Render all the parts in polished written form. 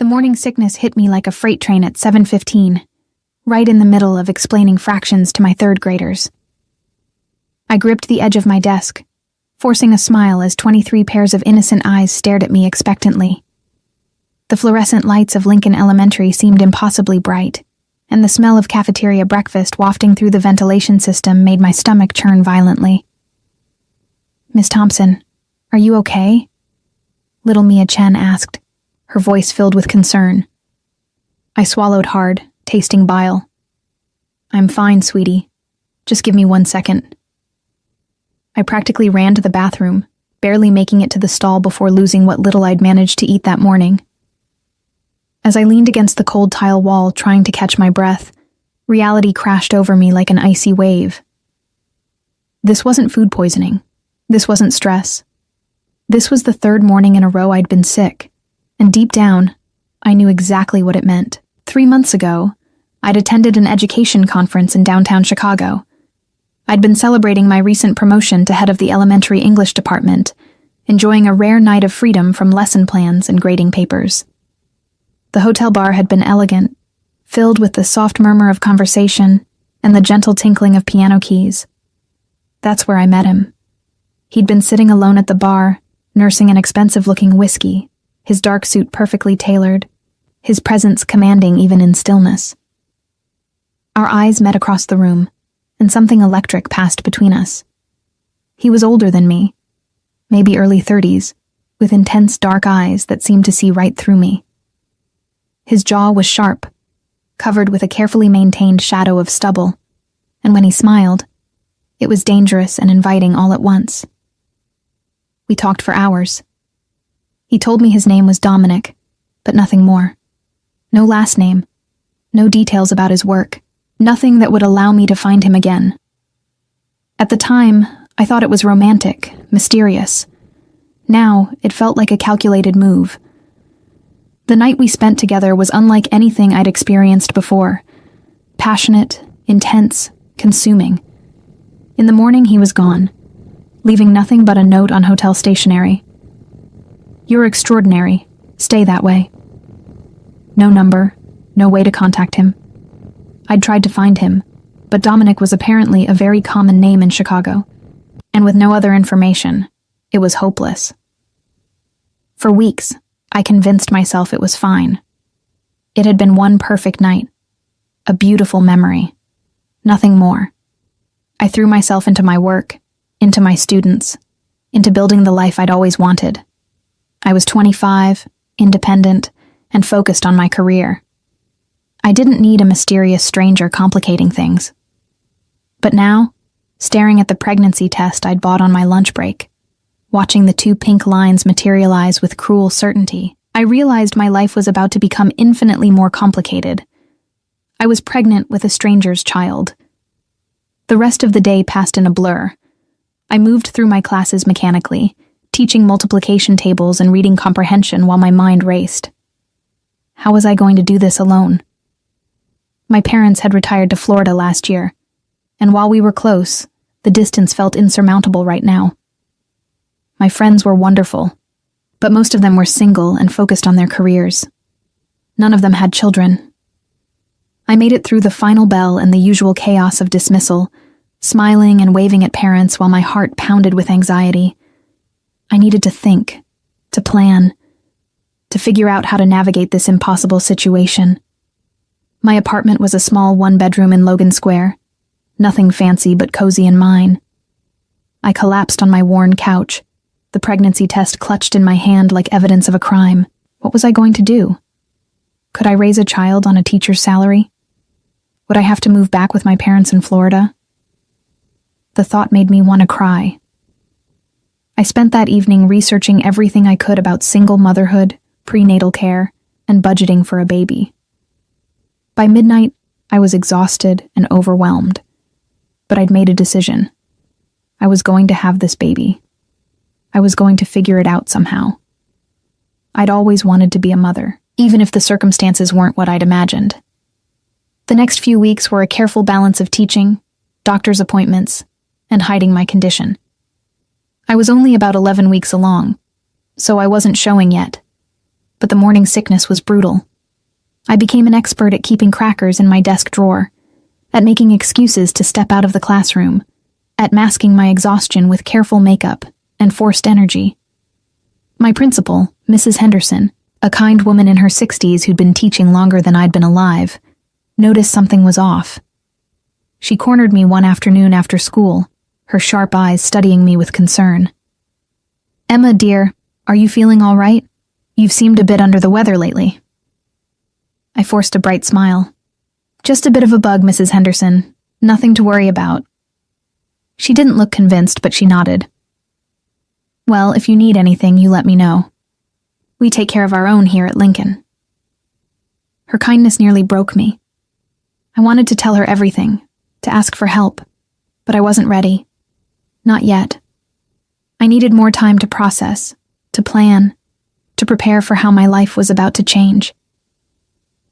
The morning sickness hit me like a freight train at 7:15, right in the middle of explaining fractions to my third graders. I gripped the edge of my desk, forcing a smile as 23 pairs of innocent eyes stared at me expectantly. The fluorescent lights of Lincoln Elementary seemed impossibly bright, and the smell of cafeteria breakfast wafting through the ventilation system made my stomach churn violently. "Miss Thompson, are you okay?" Little Mia Chen asked, her voice filled with concern. I swallowed hard, tasting bile. "I'm fine, sweetie. Just give me 1 second." I practically ran to the bathroom, barely making it to the stall before losing what little I'd managed to eat that morning. As I leaned against the cold tile wall trying to catch my breath, reality crashed over me like an icy wave. This wasn't food poisoning. This wasn't stress. This was the third morning in a row I'd been sick, and deep down, I knew exactly what it meant. 3 months ago, I'd attended an education conference in downtown Chicago. I'd been celebrating my recent promotion to head of the elementary English department, enjoying a rare night of freedom from lesson plans and grading papers. The hotel bar had been elegant, filled with the soft murmur of conversation and the gentle tinkling of piano keys. That's where I met him. He'd been sitting alone at the bar, nursing an expensive-looking whiskey, his dark suit perfectly tailored, his presence commanding even in stillness. Our eyes met across the room, and something electric passed between us. He was older than me, maybe early 30s, with intense dark eyes that seemed to see right through me. His jaw was sharp, covered with a carefully maintained shadow of stubble, and when he smiled, it was dangerous and inviting all at once. We talked for hours. He told me his name was Dominic, but nothing more. No last name, no details about his work, nothing that would allow me to find him again. At the time, I thought it was romantic, mysterious. Now, it felt like a calculated move. The night we spent together was unlike anything I'd experienced before. Passionate, intense, consuming. In the morning, he was gone, leaving nothing but a note on hotel stationery. "You're extraordinary. Stay that way." No number, no way to contact him. I'd tried to find him, but Dominic was apparently a very common name in Chicago, and with no other information, it was hopeless. For weeks, I convinced myself it was fine. It had been one perfect night, a beautiful memory, nothing more. I threw myself into my work, into my students, into building the life I'd always wanted. I was 25, independent, and focused on my career. I didn't need a mysterious stranger complicating things. But now, staring at the pregnancy test I'd bought on my lunch break, watching the 2 pink lines materialize with cruel certainty, I realized my life was about to become infinitely more complicated. I was pregnant with a stranger's child. The rest of the day passed in a blur. I moved through my classes mechanically, teaching multiplication tables and reading comprehension while my mind raced. How was I going to do this alone? My parents had retired to Florida last year, and while we were close, the distance felt insurmountable right now. My friends were wonderful, but most of them were single and focused on their careers. None of them had children. I made it through the final bell and the usual chaos of dismissal, smiling and waving at parents while my heart pounded with anxiety. I needed to think, to plan, to figure out how to navigate this impossible situation. My apartment was a small 1-bedroom in Logan Square, nothing fancy but cozy and mine. I collapsed on my worn couch, the pregnancy test clutched in my hand like evidence of a crime. What was I going to do? Could I raise a child on a teacher's salary? Would I have to move back with my parents in Florida? The thought made me want to cry. I spent that evening researching everything I could about single motherhood, prenatal care, and budgeting for a baby. By midnight, I was exhausted and overwhelmed, but I'd made a decision. I was going to have this baby. I was going to figure it out somehow. I'd always wanted to be a mother, even if the circumstances weren't what I'd imagined. The next few weeks were a careful balance of teaching, doctor's appointments, and hiding my condition. I was only about 11 weeks along, so I wasn't showing yet. but the morning sickness was brutal. I became an expert at keeping crackers in my desk drawer, at making excuses to step out of the classroom, at masking my exhaustion with careful makeup and forced energy. My principal, Mrs. Henderson, a kind woman in her 60s who'd been teaching longer than I'd been alive, noticed something was off. She cornered me one afternoon after school, her sharp eyes studying me with concern. "Emma, dear, are you feeling all right? You've seemed a bit under the weather lately." I forced a bright smile. "Just a bit of a bug, Mrs. Henderson. Nothing to worry about." She didn't look convinced, but she nodded. "Well, if you need anything, you let me know. We take care of our own here at Lincoln." Her kindness nearly broke me. I wanted to tell her everything, to ask for help, but I wasn't ready. Not yet. I needed more time to process, to plan, to prepare for how my life was about to change.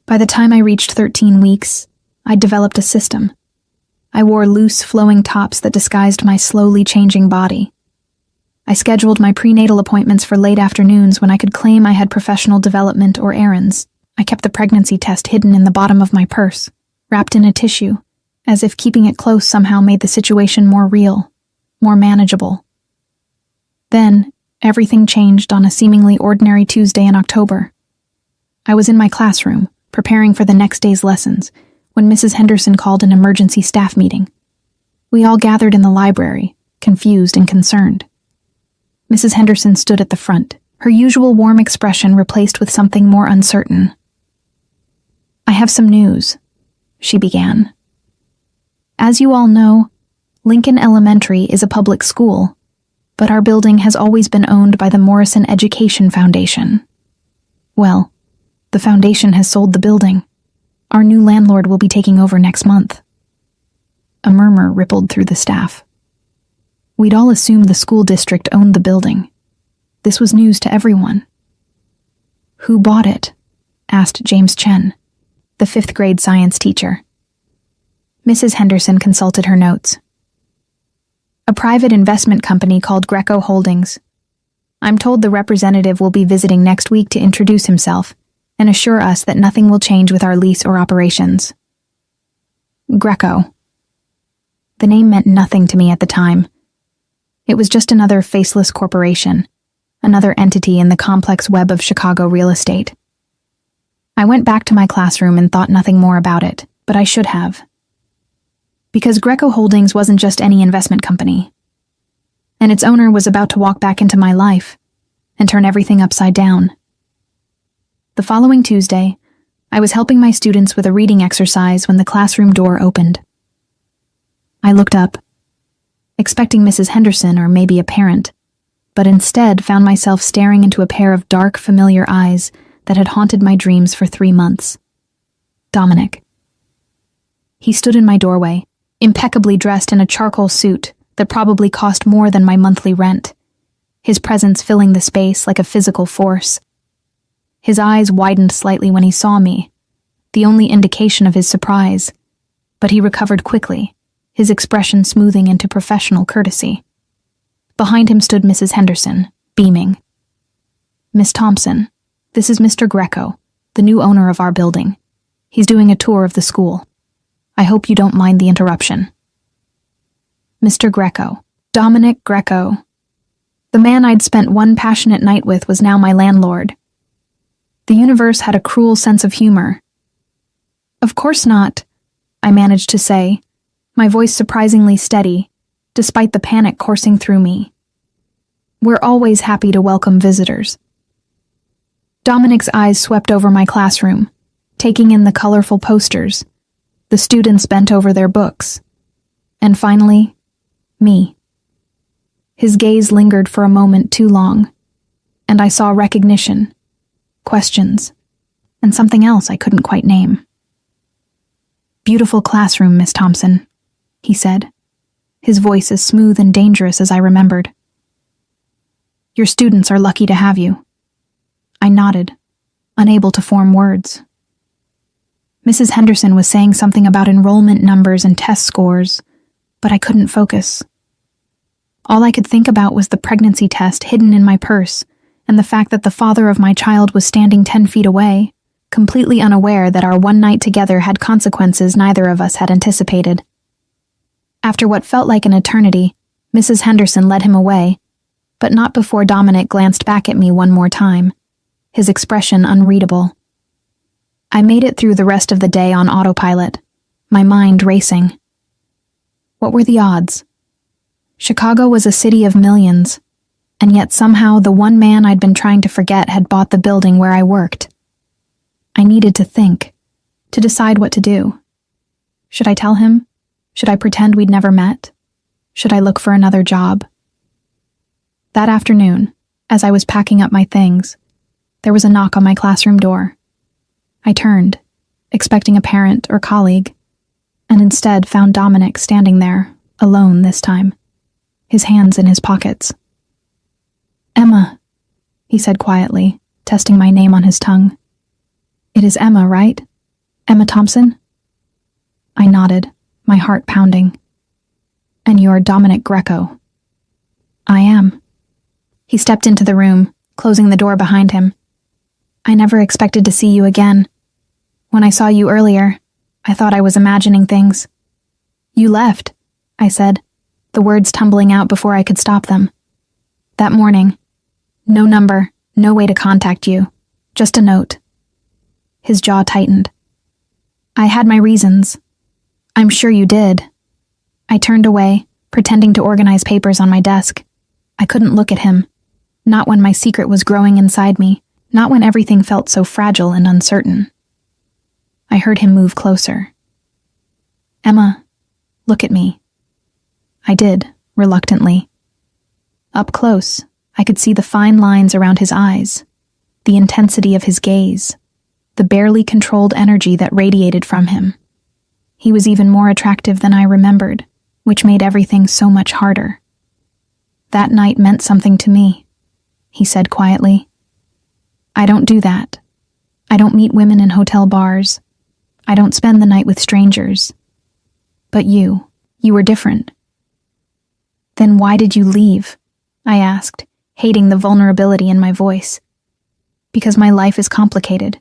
By the time I reached 13 weeks, I'd developed a system. I wore loose, flowing tops that disguised my slowly changing body. I scheduled my prenatal appointments for late afternoons when I could claim I had professional development or errands. I kept the pregnancy test hidden in the bottom of my purse, wrapped in a tissue, as if keeping it close somehow made the situation more real, more manageable. Then, everything changed on a seemingly ordinary Tuesday in October. I was in my classroom, preparing for the next day's lessons, when Mrs. Henderson called an emergency staff meeting. We all gathered in the library, confused and concerned. Mrs. Henderson stood at the front, her usual warm expression replaced with something more uncertain. "I have some news," she began. "As you all know, Lincoln Elementary is a public school, but our building has always been owned by the Morrison Education Foundation. Well, the foundation has sold the building. Our new landlord will be taking over next month." A murmur rippled through the staff. We'd all assumed the school district owned the building. This was news to everyone. "Who bought it?" asked James Chen, the 5th grade science teacher. Mrs. Henderson consulted her notes. "A private investment company called Greco Holdings. I'm told the representative will be visiting next week to introduce himself and assure us that nothing will change with our lease or operations." Greco. The name meant nothing to me at the time. It was just another faceless corporation, another entity in the complex web of Chicago real estate. I went back to my classroom and thought nothing more about it, but I should have. Because Greco Holdings wasn't just any investment company, and its owner was about to walk back into my life and turn everything upside down. The following Tuesday, I was helping my students with a reading exercise when the classroom door opened. I looked up, expecting Mrs. Henderson or maybe a parent, but instead found myself staring into a pair of dark, familiar eyes that had haunted my dreams for 3 months. Dominic. He stood in my doorway, impeccably dressed in a charcoal suit that probably cost more than my monthly rent, his presence filling the space like a physical force. His eyes widened slightly when he saw me, the only indication of his surprise, but he recovered quickly, his expression smoothing into professional courtesy. Behind him stood Mrs. Henderson, beaming. "Miss Thompson, this is Mr. Greco, the new owner of our building. He's doing a tour of the school. I hope you don't mind the interruption." Mr. Greco, Dominic Greco. The man I'd spent one passionate night with was now my landlord. The universe had a cruel sense of humor. "Of course not," I managed to say, my voice surprisingly steady, despite the panic coursing through me. "We're always happy to welcome visitors." Dominic's eyes swept over my classroom, taking in the colorful posters, the students bent over their books, and finally, me. His gaze lingered for a moment too long, and I saw recognition, questions, and something else I couldn't quite name. "Beautiful classroom, Miss Thompson," he said, his voice as smooth and dangerous as I remembered. "Your students are lucky to have you." I nodded, unable to form words. Mrs. Henderson was saying something about enrollment numbers and test scores, but I couldn't focus. All I could think about was the pregnancy test hidden in my purse and the fact that the father of my child was standing 10 feet away, completely unaware that our one night together had consequences neither of us had anticipated. After what felt like an eternity, Mrs. Henderson led him away, but not before Dominic glanced back at me one more time, his expression unreadable. I made it through the rest of the day on autopilot, my mind racing. What were the odds? Chicago was a city of millions, and yet somehow the one man I'd been trying to forget had bought the building where I worked. I needed to think, to decide what to do. Should I tell him? Should I pretend we'd never met? Should I look for another job? That afternoon, as I was packing up my things, there was a knock on my classroom door. I turned, expecting a parent or colleague, and instead found Dominic standing there, alone this time, his hands in his pockets. "Emma," he said quietly, testing my name on his tongue. "It is Emma, right? Emma Thompson?" I nodded, my heart pounding. "And you're Dominic Greco?" "I am." He stepped into the room, closing the door behind him. "I never expected to see you again. When I saw you earlier, I thought I was imagining things." "You left," I said, the words tumbling out before I could stop them. "That morning. No number, no way to contact you. Just a note." His jaw tightened. "I had my reasons." "I'm sure you did." I turned away, pretending to organize papers on my desk. I couldn't look at him. Not when my secret was growing inside me, not when everything felt so fragile and uncertain. I heard him move closer. "Emma, look at me." I did, reluctantly. Up close, I could see the fine lines around his eyes, the intensity of his gaze, the barely controlled energy that radiated from him. He was even more attractive than I remembered, which made everything so much harder. "That night meant something to me," he said quietly. "I don't do that. I don't meet women in hotel bars. I don't spend the night with strangers. But you were different." "Then why did you leave?" I asked, hating the vulnerability in my voice. "Because my life is complicated.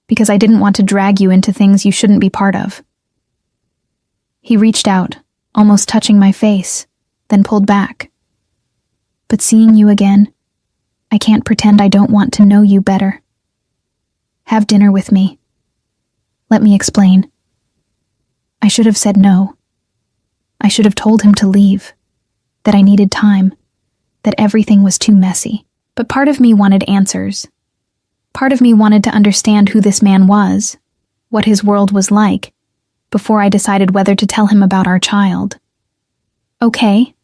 Because I didn't want to drag you into things you shouldn't be part of." He reached out, almost touching my face, then pulled back. "But seeing you again, I can't pretend I don't want to know you better. Have dinner with me. Let me explain. I should have said no. I should have told him to leave, that I needed time, that everything was too messy. But part of me wanted answers. Part of me wanted to understand who this man was, what his world was like, before I decided whether to tell him about our child. "Okay,"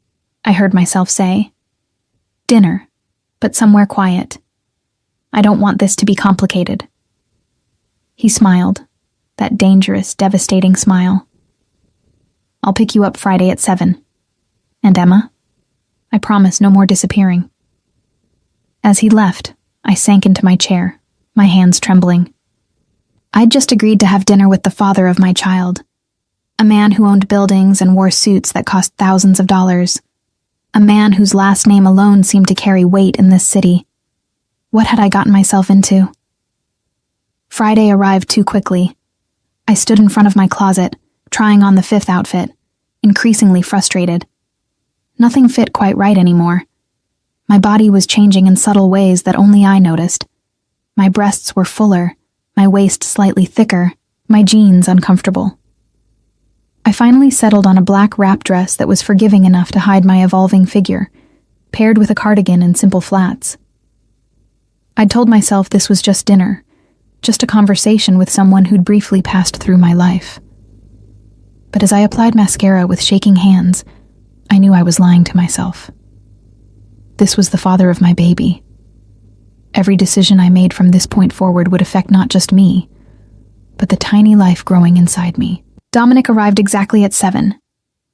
I heard myself say. "Dinner, but somewhere quiet. I don't want this to be complicated." He smiled, that dangerous, devastating smile. "I'll pick you up Friday at 7. And Emma, I promise no more disappearing." As he left, I sank into my chair, my hands trembling. I'd just agreed to have dinner with the father of my child, a man who owned buildings and wore suits that cost thousands of dollars, a man whose last name alone seemed to carry weight in this city. What had I gotten myself into? Friday arrived too quickly. I stood in front of my closet, trying on the 5th outfit, increasingly frustrated. Nothing fit quite right anymore. My body was changing in subtle ways that only I noticed. My breasts were fuller, my waist slightly thicker, my jeans uncomfortable. I finally settled on a black wrap dress that was forgiving enough to hide my evolving figure, paired with a cardigan and simple flats. I'd told myself this was just dinner, just a conversation with someone who'd briefly passed through my life. But as I applied mascara with shaking hands, I knew I was lying to myself. This was the father of my baby. Every decision I made from this point forward would affect not just me, but the tiny life growing inside me. Dominic arrived exactly at 7,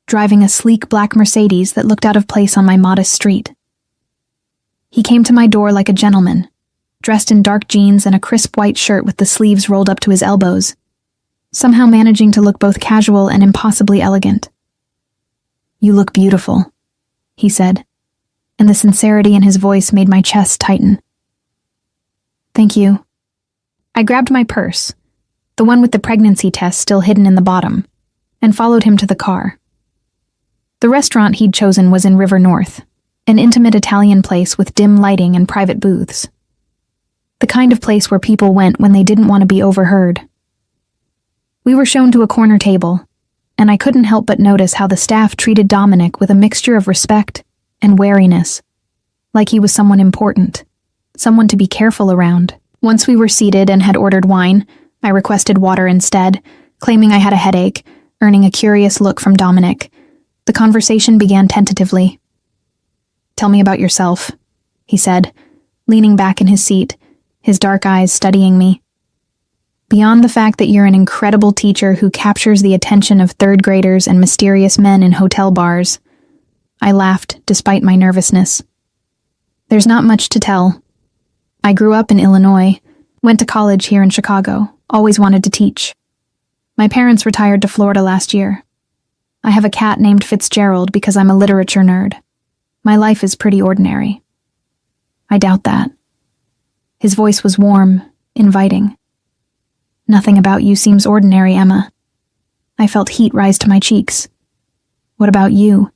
driving a sleek black Mercedes that looked out of place on my modest street. He came to my door like a gentleman, dressed in dark jeans and a crisp white shirt with the sleeves rolled up to his elbows, somehow managing to look both casual and impossibly elegant. "You look beautiful," he said, and the sincerity in his voice made my chest tighten. Thank you. I grabbed my purse, the one with the pregnancy test still hidden in the bottom, and followed him to the car. The restaurant he'd chosen was in River North, an intimate Italian place with dim lighting and private booths. The kind of place where people went when they didn't want to be overheard. We were shown to a corner table, and I couldn't help but notice how the staff treated Dominic with a mixture of respect and wariness, like he was someone important, someone to be careful around. Once we were seated and had ordered wine, I requested water instead, claiming I had a headache, earning a curious look from Dominic. The conversation began tentatively. "Tell me about yourself," he said, leaning back in his seat, his dark eyes studying me. "Beyond the fact that you're an incredible teacher who captures the attention of third graders and mysterious men in hotel bars." I laughed, despite my nervousness. "There's not much to tell. I grew up in Illinois, went to college here in Chicago, always wanted to teach. My parents retired to Florida last year. I have a cat named Fitzgerald because I'm a literature nerd. My life is pretty ordinary." "I doubt that." His voice was warm, inviting. "Nothing about you seems ordinary, Emma." I felt heat rise to my cheeks. "What about you?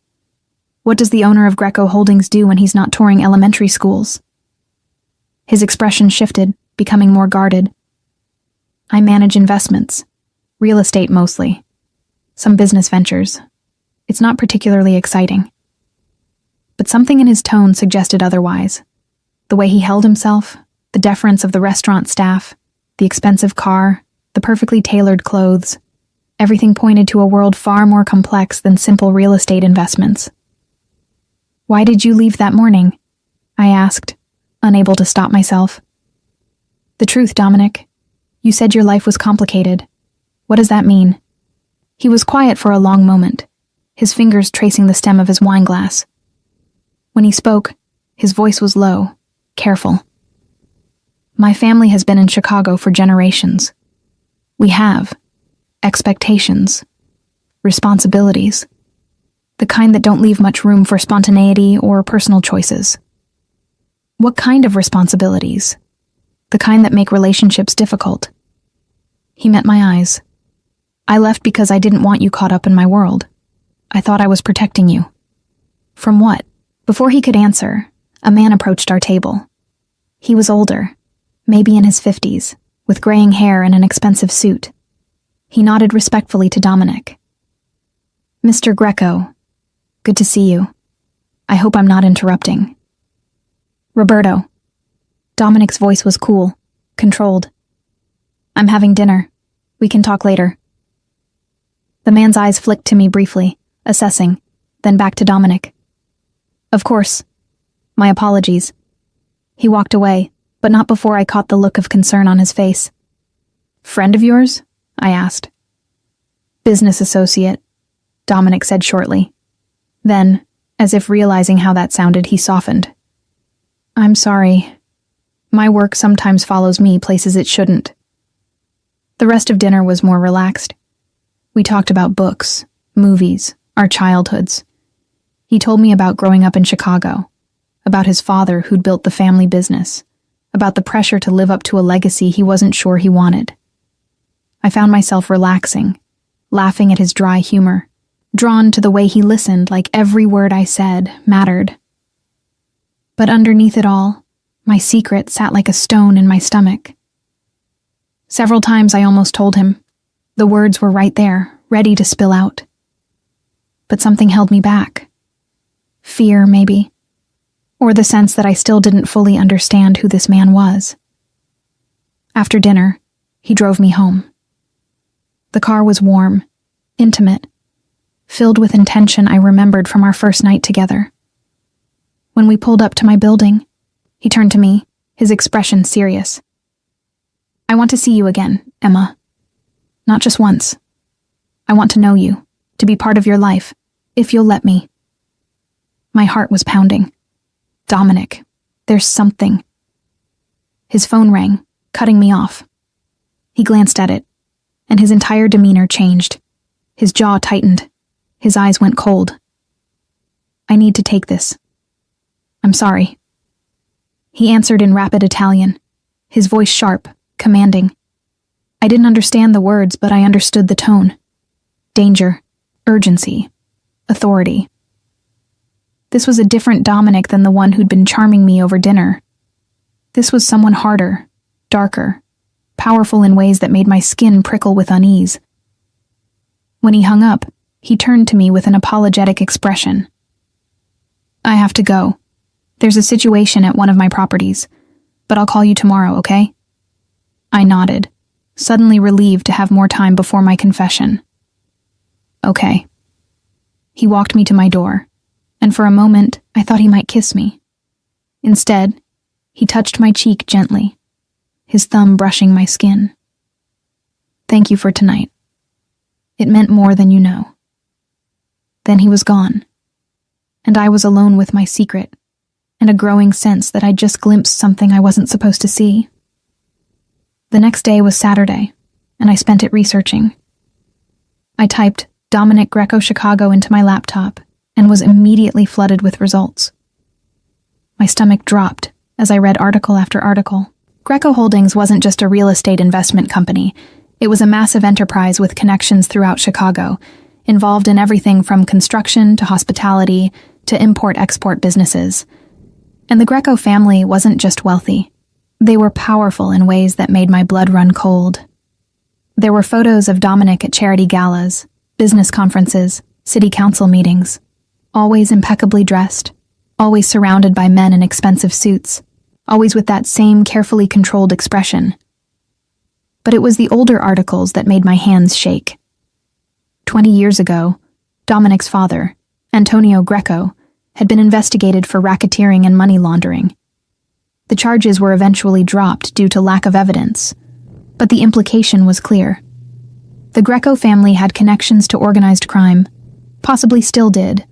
What does the owner of Greco Holdings do when he's not touring elementary schools?" His expression shifted, becoming more guarded. "I manage investments. Real estate mostly. Some business ventures. It's not particularly exciting." But something in his tone suggested otherwise. The way he held himself, the deference of the restaurant staff, the expensive car, the perfectly tailored clothes, everything pointed to a world far more complex than simple real estate investments. "Why did you leave that morning?" I asked, unable to stop myself. "The truth, Dominic. You said your life was complicated. What does that mean?" He was quiet for a long moment, his fingers tracing the stem of his wine glass. When he spoke, his voice was low, careful. "My family has been in Chicago for generations. We have expectations, responsibilities, the kind that don't leave much room for spontaneity or personal choices." "What kind of responsibilities?" "The kind that make relationships difficult." He met my eyes. "I left because I didn't want you caught up in my world. I thought I was protecting you." "From what?" Before he could answer, a man approached our table. He was older, maybe in his 50s, with graying hair and an expensive suit. He nodded respectfully to Dominic. "Mr. Greco, good to see you. I hope I'm not interrupting." "Roberto." Dominic's voice was cool, controlled. "I'm having dinner. We can talk later." The man's eyes flicked to me briefly, assessing, then back to Dominic. "Of course. My apologies." He walked away, but not before I caught the look of concern on his face. "Friend of yours?" I asked. "Business associate," Dominic said shortly. Then, as if realizing how that sounded, he softened. "I'm sorry. My work sometimes follows me places it shouldn't." The rest of dinner was more relaxed. We talked about books, movies, our childhoods. He told me about growing up in Chicago, about his father who'd built the family business, about the pressure to live up to a legacy he wasn't sure he wanted. I found myself relaxing, laughing at his dry humor, drawn to the way he listened like every word I said mattered. But underneath it all, my secret sat like a stone in my stomach. Several times I almost told him. The words were right there, ready to spill out. But something held me back. Fear, maybe. Or the sense that I still didn't fully understand who this man was. After dinner, he drove me home. The car was warm, intimate, filled with intention I remembered from our first night together. When we pulled up to my building, he turned to me, his expression serious. "I want to see you again, Emma. Not just once. I want to know you, to be part of your life, if you'll let me." My heart was pounding. "Dominic, there's something." His phone rang, cutting me off. He glanced at it, and his entire demeanor changed. His jaw tightened. His eyes went cold. "I need to take this. I'm sorry." He answered in rapid Italian. his voice sharp, commanding. I didn't understand the words, but I understood the tone. Danger, urgency, authority. This was a different Dominic than the one who'd been charming me over dinner. This was someone harder, darker, powerful in ways that made my skin prickle with unease. When he hung up, he turned to me with an apologetic expression. I have to go. There's a situation at one of my properties, but I'll call you tomorrow, okay? I nodded, suddenly relieved to have more time before my confession. Okay. He walked me to my door, and for a moment I thought he might kiss me. Instead, he touched my cheek gently, his thumb brushing my skin. Thank you for tonight. It meant more than you know. Then he was gone, and I was alone with my secret, and a growing sense that I'd just glimpsed something I wasn't supposed to see. The next day was Saturday, and I spent it researching. I typed Dominic Greco Chicago into my laptop and was immediately flooded with results. My stomach dropped as I read article after article. Greco Holdings wasn't just a real estate investment company. It was a massive enterprise with connections throughout Chicago, involved in everything from construction to hospitality to import-export businesses. And the Greco family wasn't just wealthy. They were powerful in ways that made my blood run cold. There were photos of Dominic at charity galas, business conferences, city council meetings, always impeccably dressed, always surrounded by men in expensive suits, always with that same carefully controlled expression. But it was the older articles that made my hands shake. 20 years ago, Dominic's father, Antonio Greco, had been investigated for racketeering and money laundering. The charges were eventually dropped due to lack of evidence, but the implication was clear. The Greco family had connections to organized crime, possibly still did,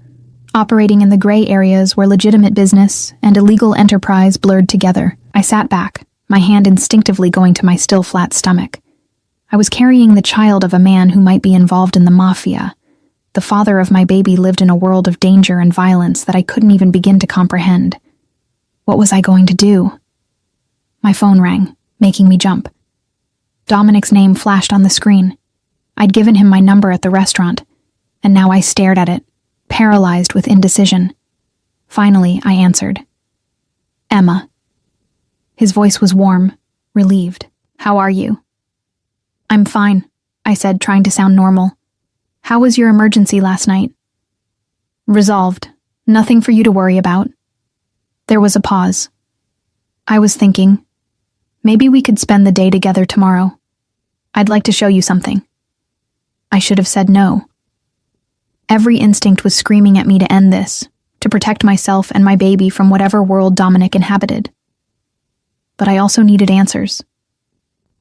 operating in the gray areas where legitimate business and illegal enterprise blurred together. I sat back, my hand instinctively going to my still flat stomach. I was carrying the child of a man who might be involved in the Mafia. The father of my baby lived in a world of danger and violence that I couldn't even begin to comprehend. What was I going to do? My phone rang, making me jump. Dominic's name flashed on the screen. I'd given him my number at the restaurant, and now I stared at it, paralyzed with indecision. Finally, I answered. Emma. His voice was warm, relieved. How are you? I'm fine, I said, trying to sound normal. How was your emergency last night? Resolved. Nothing for you to worry about. There was a pause. I was thinking, maybe we could spend the day together tomorrow. I'd like to show you something. I should have said no. Every instinct was screaming at me to end this, to protect myself and my baby from whatever world Dominic inhabited. But I also needed answers.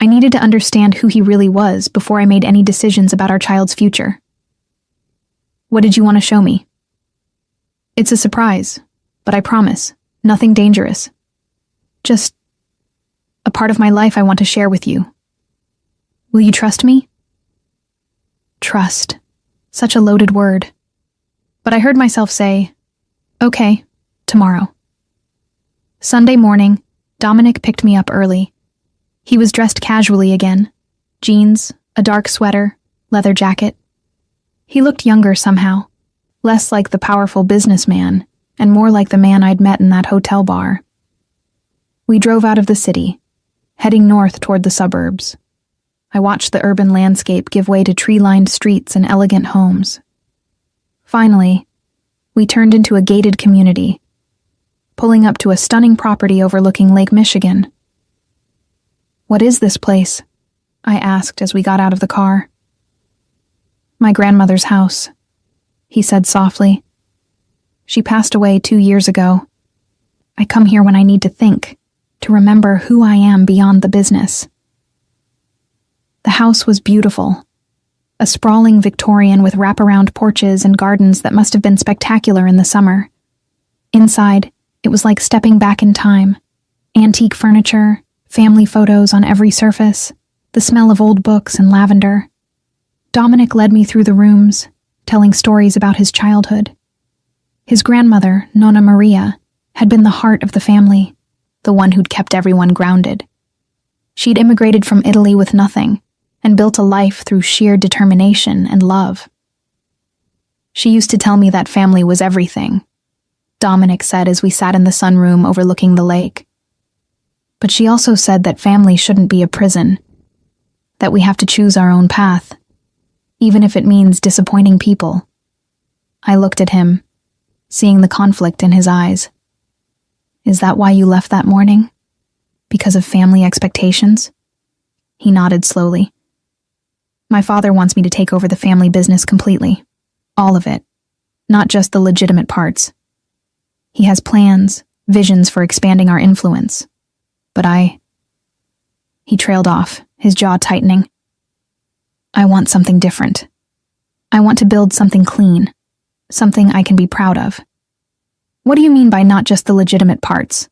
I needed to understand who he really was before I made any decisions about our child's future. What did you want to show me? It's a surprise, but I promise, nothing dangerous. Just a part of my life I want to share with you. Will you trust me? Trust. Such a loaded word. But I heard myself say, okay, tomorrow. Sunday morning, Dominic picked me up early. He was dressed casually again. Jeans, a dark sweater, leather jacket. He looked younger somehow, less like the powerful businessman, and more like the man I'd met in that hotel bar. We drove out of the city, heading north toward the suburbs. I watched the urban landscape give way to tree-lined streets and elegant homes. Finally, we turned into a gated community, pulling up to a stunning property overlooking Lake Michigan. What is this place? I asked as we got out of the car. My grandmother's house, he said softly. She passed away 2 years ago. I come here when I need to think, to remember who I am beyond the business. The house was beautiful, a sprawling Victorian with wraparound porches and gardens that must have been spectacular in the summer. Inside, it was like stepping back in time. Antique furniture, family photos on every surface, the smell of old books and lavender. Dominic led me through the rooms, telling stories about his childhood. His grandmother, Nonna Maria, had been the heart of the family, the one who'd kept everyone grounded. She'd immigrated from Italy with nothing and built a life through sheer determination and love. She used to tell me that family was everything, Dominic said as we sat in the sunroom overlooking the lake. But she also said that family shouldn't be a prison, that we have to choose our own path, even if it means disappointing people. I looked at him, seeing the conflict in his eyes. Is that why you left that morning? Because of family expectations? He nodded slowly. My father wants me to take over the family business completely. All of it. Not just the legitimate parts. He has plans, visions for expanding our influence. But He trailed off, his jaw tightening. I want something different. I want to build something clean. Something I can be proud of. What do you mean by not just the legitimate parts?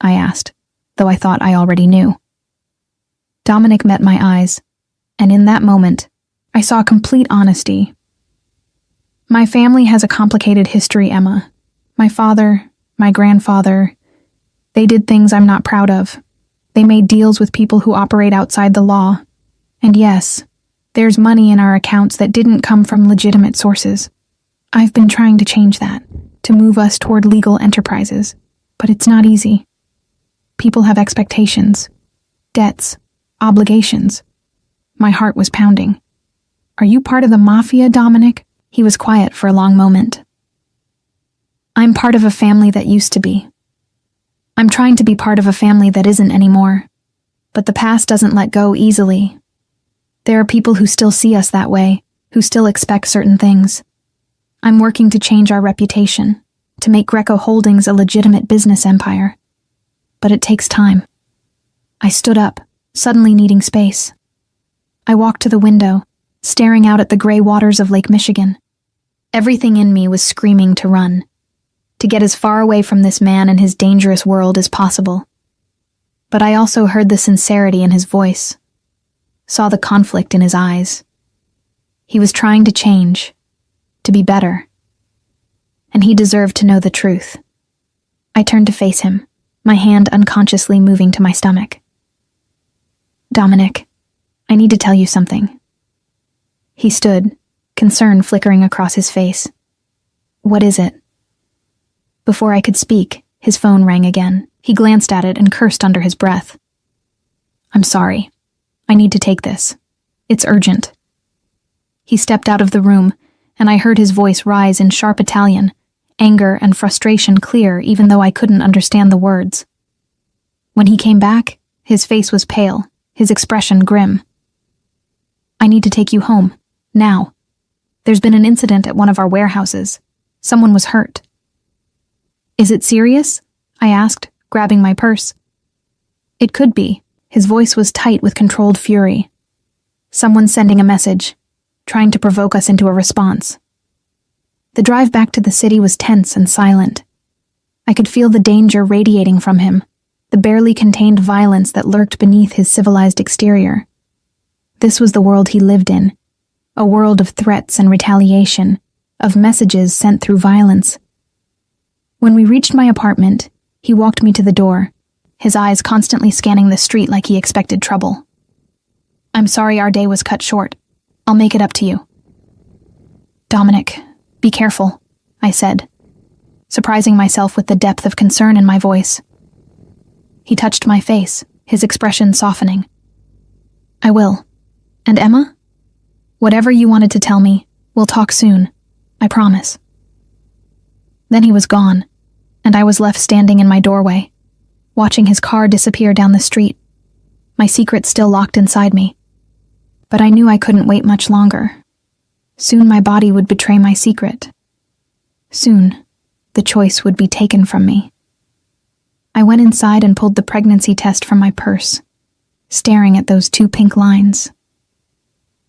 I asked, though I thought I already knew. Dominic met my eyes, and in that moment, I saw complete honesty. My family has a complicated history, Emma. My father, my grandfather, they did things I'm not proud of. They made deals with people who operate outside the law. And yes, there's money in our accounts that didn't come from legitimate sources. I've been trying to change that, to move us toward legal enterprises, but it's not easy. People have expectations, debts, obligations. My heart was pounding. Are you part of the Mafia, Dominic? He was quiet for a long moment. I'm part of a family that used to be. I'm trying to be part of a family that isn't anymore. But the past doesn't let go easily. There are people who still see us that way, who still expect certain things. I'm working to change our reputation, to make Greco Holdings a legitimate business empire. But it takes time. I stood up, suddenly needing space. I walked to the window, staring out at the gray waters of Lake Michigan. Everything in me was screaming to run, to get as far away from this man and his dangerous world as possible. But I also heard the sincerity in his voice, saw the conflict in his eyes. He was trying to change, to be better. And he deserved to know the truth. I turned to face him, my hand unconsciously moving to my stomach. Dominic, I need to tell you something. He stood, concern flickering across his face. What is it? Before I could speak, his phone rang again. He glanced at it and cursed under his breath. I'm sorry. I need to take this. It's urgent. He stepped out of the room, and I heard his voice rise in sharp Italian, anger and frustration clear even though I couldn't understand the words. When he came back, his face was pale, his expression grim. I need to take you home, now. There's been an incident at one of our warehouses. Someone was hurt. Is it serious? I asked, grabbing my purse. It could be. His voice was tight with controlled fury. Someone's sending a message, trying to provoke us into a response. The drive back to the city was tense and silent. I could feel the danger radiating from him, the barely contained violence that lurked beneath his civilized exterior. This was the world he lived in, a world of threats and retaliation, of messages sent through violence. When we reached my apartment, he walked me to the door, his eyes constantly scanning the street like he expected trouble. I'm sorry our day was cut short. I'll make it up to you. Dominic, be careful, I said, surprising myself with the depth of concern in my voice. He touched my face, his expression softening. I will. And Emma? Whatever you wanted to tell me, we'll talk soon. I promise. Then he was gone, and I was left standing in my doorway, watching his car disappear down the street, my secret still locked inside me. But I knew I couldn't wait much longer. Soon my body would betray my secret. Soon, the choice would be taken from me. I went inside and pulled the pregnancy test from my purse, staring at those 2 pink lines.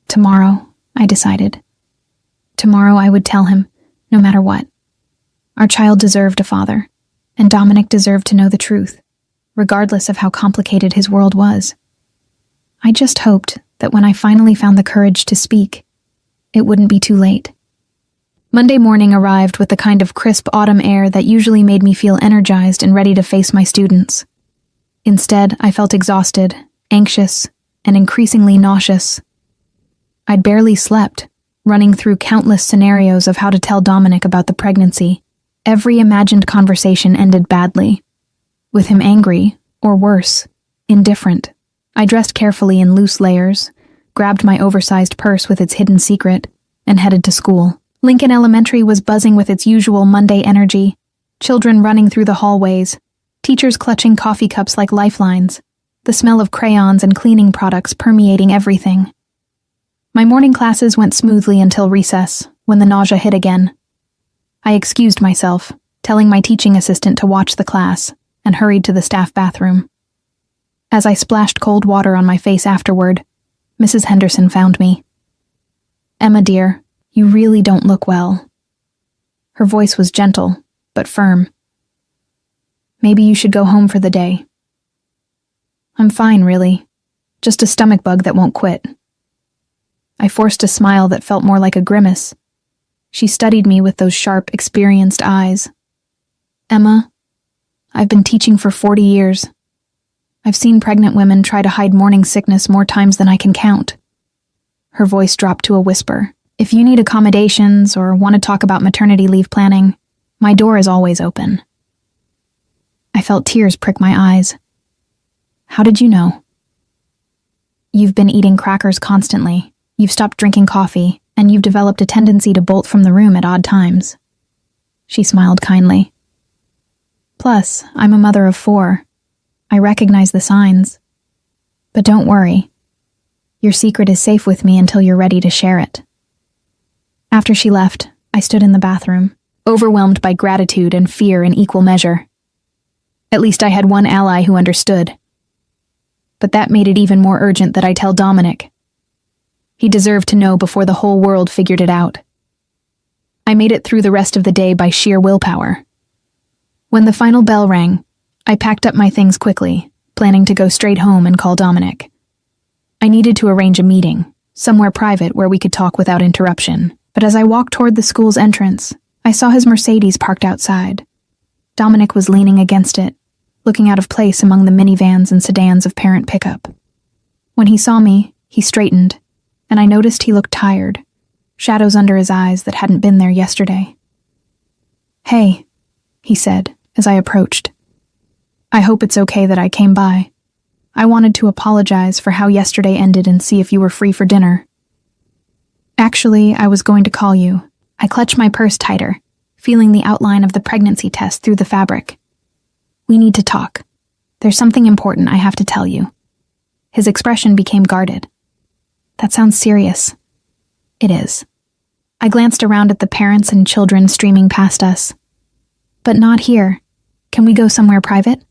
Tomorrow, I decided. Tomorrow I would tell him, no matter what. Our child deserved a father, and Dominic deserved to know the truth, regardless of how complicated his world was. I just hoped that when I finally found the courage to speak, it wouldn't be too late. Monday morning arrived with the kind of crisp autumn air that usually made me feel energized and ready to face my students. Instead, I felt exhausted, anxious, and increasingly nauseous. I'd barely slept, running through countless scenarios of how to tell Dominic about the pregnancy. Every imagined conversation ended badly, with him angry, or worse, indifferent. I dressed carefully in loose layers, grabbed my oversized purse with its hidden secret, and headed to school. Lincoln Elementary was buzzing with its usual Monday energy, children running through the hallways, teachers clutching coffee cups like lifelines, the smell of crayons and cleaning products permeating everything. My morning classes went smoothly until recess, when the nausea hit again. I excused myself, telling my teaching assistant to watch the class, and hurried to the staff bathroom. As I splashed cold water on my face afterward, Mrs. Henderson found me. "Emma, dear, you really don't look well." Her voice was gentle, but firm. "Maybe you should go home for the day." "I'm fine, really. Just a stomach bug that won't quit." I forced a smile that felt more like a grimace. She studied me with those sharp, experienced eyes. "Emma, I've been teaching for 40 years. I've seen pregnant women try to hide morning sickness more times than I can count." Her voice dropped to a whisper. "If you need accommodations or want to talk about maternity leave planning, my door is always open." I felt tears prick my eyes. "How did you know?" "You've been eating crackers constantly. You've stopped drinking coffee, and you've developed a tendency to bolt from the room at odd times." She smiled kindly. "Plus, I'm a mother of 4. I recognize the signs. But don't worry. Your secret is safe with me until you're ready to share it." After she left, I stood in the bathroom, overwhelmed by gratitude and fear in equal measure. At least I had one ally who understood. But that made it even more urgent that I tell Dominic. He deserved to know before the whole world figured it out. I made it through the rest of the day by sheer willpower. When the final bell rang, I packed up my things quickly, planning to go straight home and call Dominic. I needed to arrange a meeting, somewhere private where we could talk without interruption. But as I walked toward the school's entrance, I saw his Mercedes parked outside. Dominic was leaning against it, looking out of place among the minivans and sedans of parent pickup. When he saw me, he straightened, and I noticed he looked tired, shadows under his eyes that hadn't been there yesterday. "Hey," he said as I approached. "I hope it's okay that I came by. I wanted to apologize for how yesterday ended and see if you were free for dinner." "Actually, I was going to call you." I clutched my purse tighter, feeling the outline of the pregnancy test through the fabric. "We need to talk. There's something important I have to tell you." His expression became guarded. "That sounds serious." "It is." I glanced around at the parents and children streaming past us. "But not here. Can we go somewhere private?"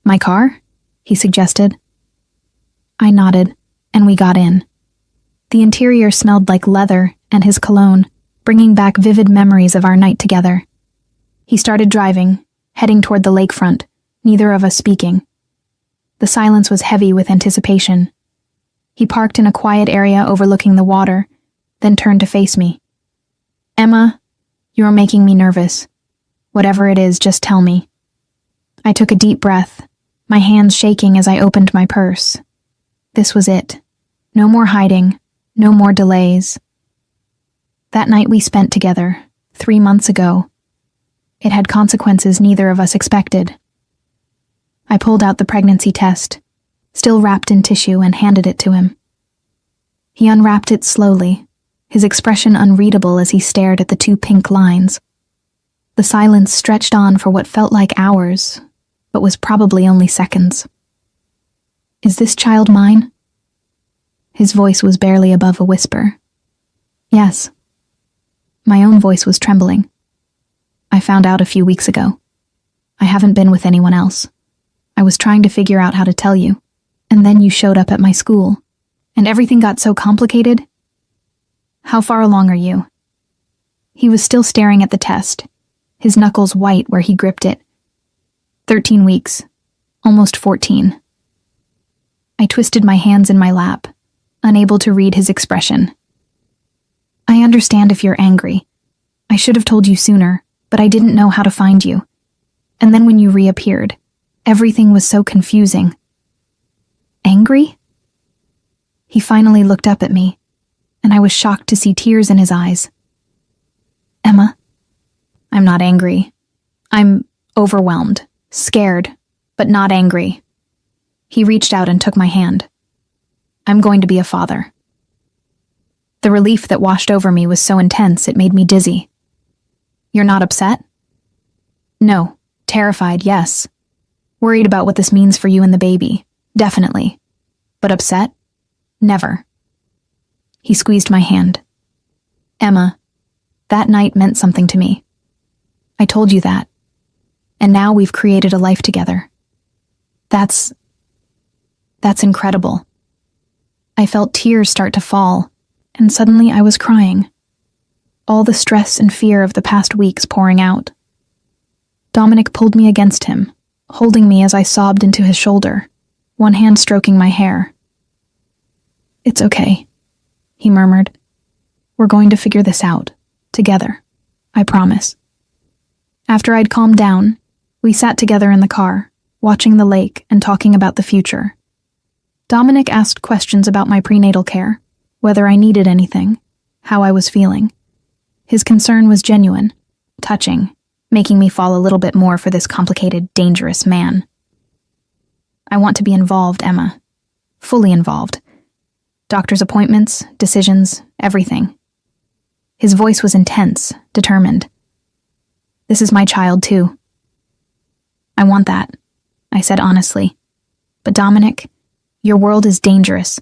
"My car?" he suggested. I nodded, and we got in. The interior smelled like leather and his cologne, bringing back vivid memories of our night together. He started driving, heading toward the lakefront, neither of us speaking. The silence was heavy with anticipation. He parked in a quiet area overlooking the water, then turned to face me. "Emma, you're making me nervous. Whatever it is, just tell me." I took a deep breath, my hands shaking as I opened my purse. This was it. No more hiding, no more delays. That night we spent together, 3 months ago. It had consequences neither of us expected. I pulled out the pregnancy test, still wrapped in tissue, and handed it to him. He unwrapped it slowly, his expression unreadable as he stared at the 2 pink lines. The silence stretched on for what felt like hours, but was probably only seconds. "Is this child mine?" His voice was barely above a whisper. "Yes." My own voice was trembling. "I found out a few weeks ago. I haven't been with anyone else. I was trying to figure out how to tell you, and then you showed up at my school, and everything got so complicated." "How far along are you?" He was still staring at the test, his knuckles white where he gripped it. 13 weeks, almost 14. I twisted my hands in my lap, unable to read his expression. "I understand if you're angry. I should have told you sooner, but I didn't know how to find you. And then when you reappeared, everything was so confusing." Angry? He finally looked up at me, and I was shocked to see tears in his eyes. Emma, I'm not angry. I'm overwhelmed, scared, but not angry. He reached out and took my hand. I'm going to be a father. The relief that washed over me was so intense it made me dizzy. You're not upset? No. Terrified, yes. Worried about what this means for you and the baby, definitely. But upset? Never. He squeezed my hand. Emma, that night meant something to me. I told you that. And now we've created a life together. That's incredible. I felt tears start to fall, and suddenly I was crying. All the stress and fear of the past weeks pouring out. Dominic pulled me against him, holding me as I sobbed into his shoulder, one hand stroking my hair. It's okay, he murmured. We're going to figure this out, together, I promise. After I'd calmed down, we sat together in the car, watching the lake and talking about the future. Dominic asked questions about my prenatal care, whether I needed anything, how I was feeling. His concern was genuine, touching, making me fall a little bit more for this complicated, dangerous man. I want to be involved, Emma. Fully involved. Doctor's appointments, decisions, everything. His voice was intense, determined. This is my child, too. I want that, I said honestly. But Dominic, your world is dangerous.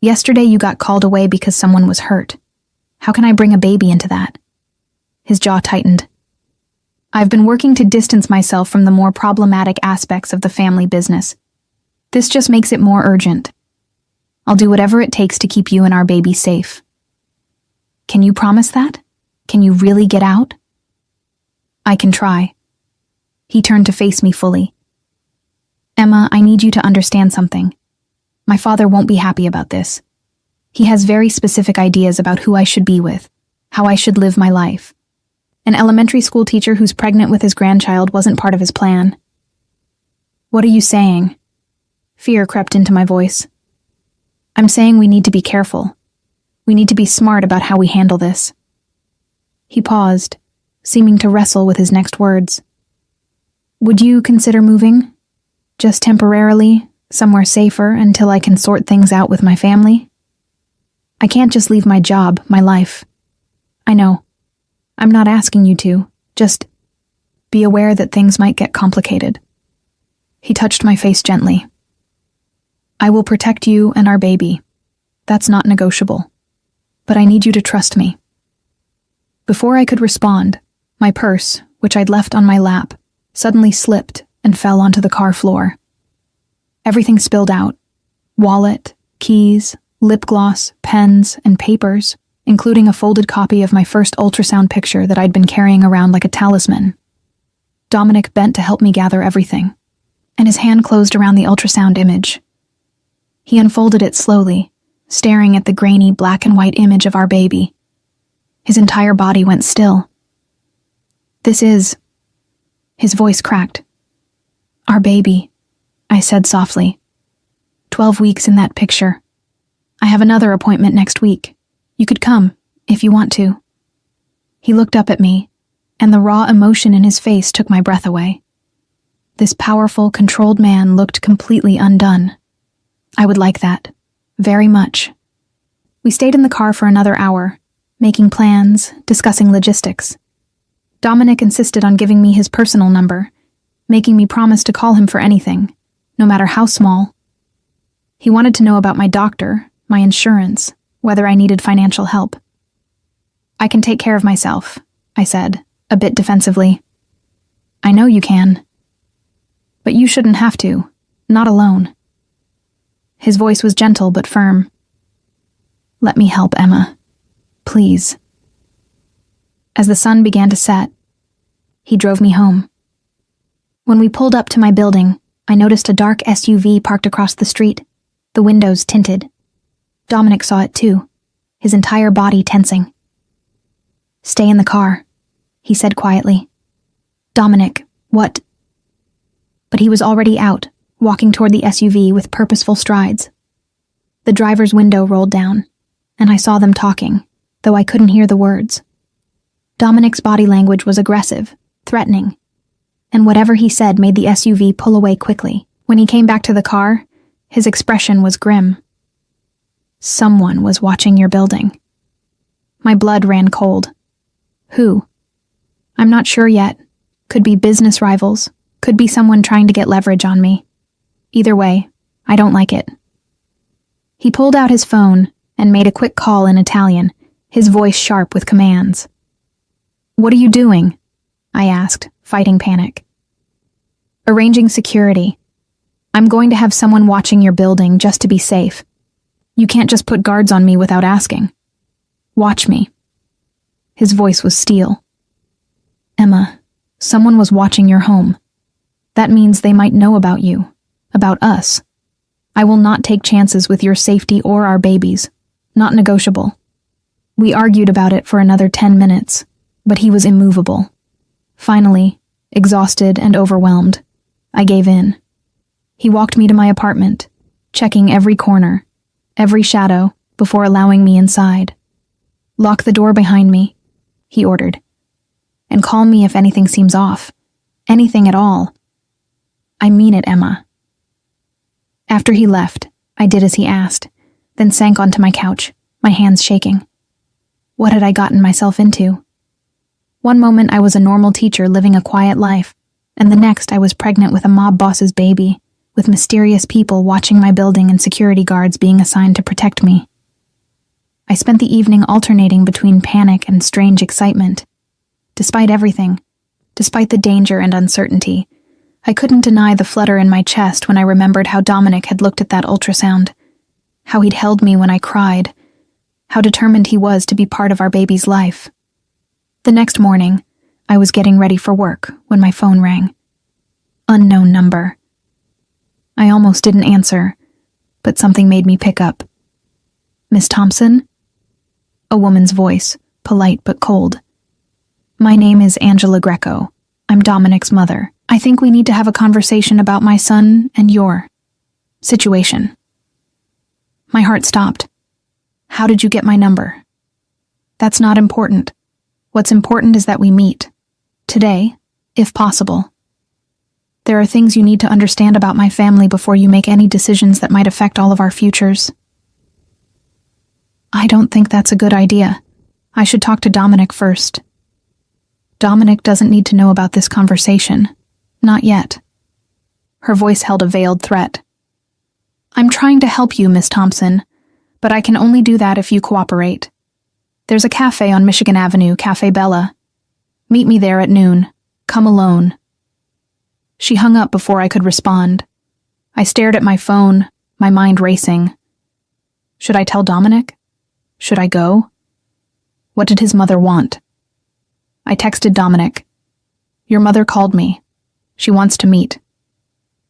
Yesterday you got called away because someone was hurt. How can I bring a baby into that? His jaw tightened. I've been working to distance myself from the more problematic aspects of the family business. This just makes it more urgent. I'll do whatever it takes to keep you and our baby safe. Can you promise that? Can you really get out? I can try. He turned to face me fully. Emma, I need you to understand something. My father won't be happy about this. He has very specific ideas about who I should be with, how I should live my life. An elementary school teacher who's pregnant with his grandchild wasn't part of his plan. What are you saying? Fear crept into my voice. I'm saying we need to be careful. We need to be smart about how we handle this. He paused, seeming to wrestle with his next words. Would you consider moving? Just temporarily, somewhere safer until I can sort things out with my family? I can't just leave my job, my life. I know. I'm not asking you to. Just be aware that things might get complicated. He touched my face gently. I will protect you and our baby. That's not negotiable. But I need you to trust me. Before I could respond, my purse, which I'd left on my lap, suddenly slipped and fell onto the car floor. Everything spilled out. Wallet, keys, lip gloss, pens, and papers, including a folded copy of my first ultrasound picture that I'd been carrying around like a talisman. Dominic bent to help me gather everything, and his hand closed around the ultrasound image. He unfolded it slowly, staring at the grainy black and white image of our baby. His entire body went still. This is... His voice cracked. Our baby, I said softly. 12 weeks in that picture. I have another appointment next week. You could come, if you want to. He looked up at me, and the raw emotion in his face took my breath away. This powerful, controlled man looked completely undone. I would like that. Very much. We stayed in the car for another hour, making plans, discussing logistics. Dominic insisted on giving me his personal number, making me promise to call him for anything, no matter how small. He wanted to know about my doctor, my insurance, whether I needed financial help. I can take care of myself, I said, a bit defensively. I know you can. But you shouldn't have to, not alone. His voice was gentle but firm. Let me help, Emma. Please. As the sun began to set, he drove me home. When we pulled up to my building, I noticed a dark SUV parked across the street, the windows tinted. Dominic saw it too, his entire body tensing. Stay in the car, he said quietly. Dominic, what? But he was already out, walking toward the SUV with purposeful strides. The driver's window rolled down, and I saw them talking, though I couldn't hear the words. Dominic's body language was aggressive, threatening, and whatever he said made the SUV pull away quickly. When he came back to the car, his expression was grim. Someone was watching your building. My blood ran cold. Who? I'm not sure yet. Could be business rivals. Could be someone trying to get leverage on me. Either way, I don't like it. He pulled out his phone and made a quick call in Italian, his voice sharp with commands. "What are you doing?" I asked, fighting panic. "Arranging security. I'm going to have someone watching your building just to be safe. You can't just put guards on me without asking. Watch me." His voice was steel. "Emma, someone was watching your home. That means they might know about you, about us. I will not take chances with your safety or our babies. Not negotiable." We argued about it for another 10 minutes, but he was immovable. Finally, exhausted and overwhelmed, I gave in. He walked me to my apartment, checking every corner, every shadow, before allowing me inside. "Lock the door behind me," he ordered, "and call me if anything seems off. Anything at all. I mean it, Emma." After he left, I did as he asked, then sank onto my couch, my hands shaking. What had I gotten myself into? One moment I was a normal teacher living a quiet life, and the next I was pregnant with a mob boss's baby, with mysterious people watching my building and security guards being assigned to protect me. I spent the evening alternating between panic and strange excitement. Despite everything, despite the danger and uncertainty, I couldn't deny the flutter in my chest when I remembered how Dominic had looked at that ultrasound, how he'd held me when I cried, how determined he was to be part of our baby's life. The next morning, I was getting ready for work when my phone rang. Unknown number. I almost didn't answer, but something made me pick up. "Miss Thompson?" A woman's voice, polite but cold. "My name is Angela Greco. I'm Dominic's mother. I think we need to have a conversation about my son and your situation." My heart stopped. "How did you get my number?" "That's not important. What's important is that we meet. Today, if possible. There are things you need to understand about my family before you make any decisions that might affect all of our futures." "I don't think that's a good idea. I should talk to Dominic first." "Dominic doesn't need to know about this conversation. Not yet." Her voice held a veiled threat. "I'm trying to help you, Miss Thompson, but I can only do that if you cooperate. There's a cafe on Michigan Avenue, Cafe Bella. Meet me there at noon. Come alone." She hung up before I could respond. I stared at my phone, my mind racing. Should I tell Dominic? Should I go? What did his mother want? I texted Dominic. "Your mother called me. She wants to meet."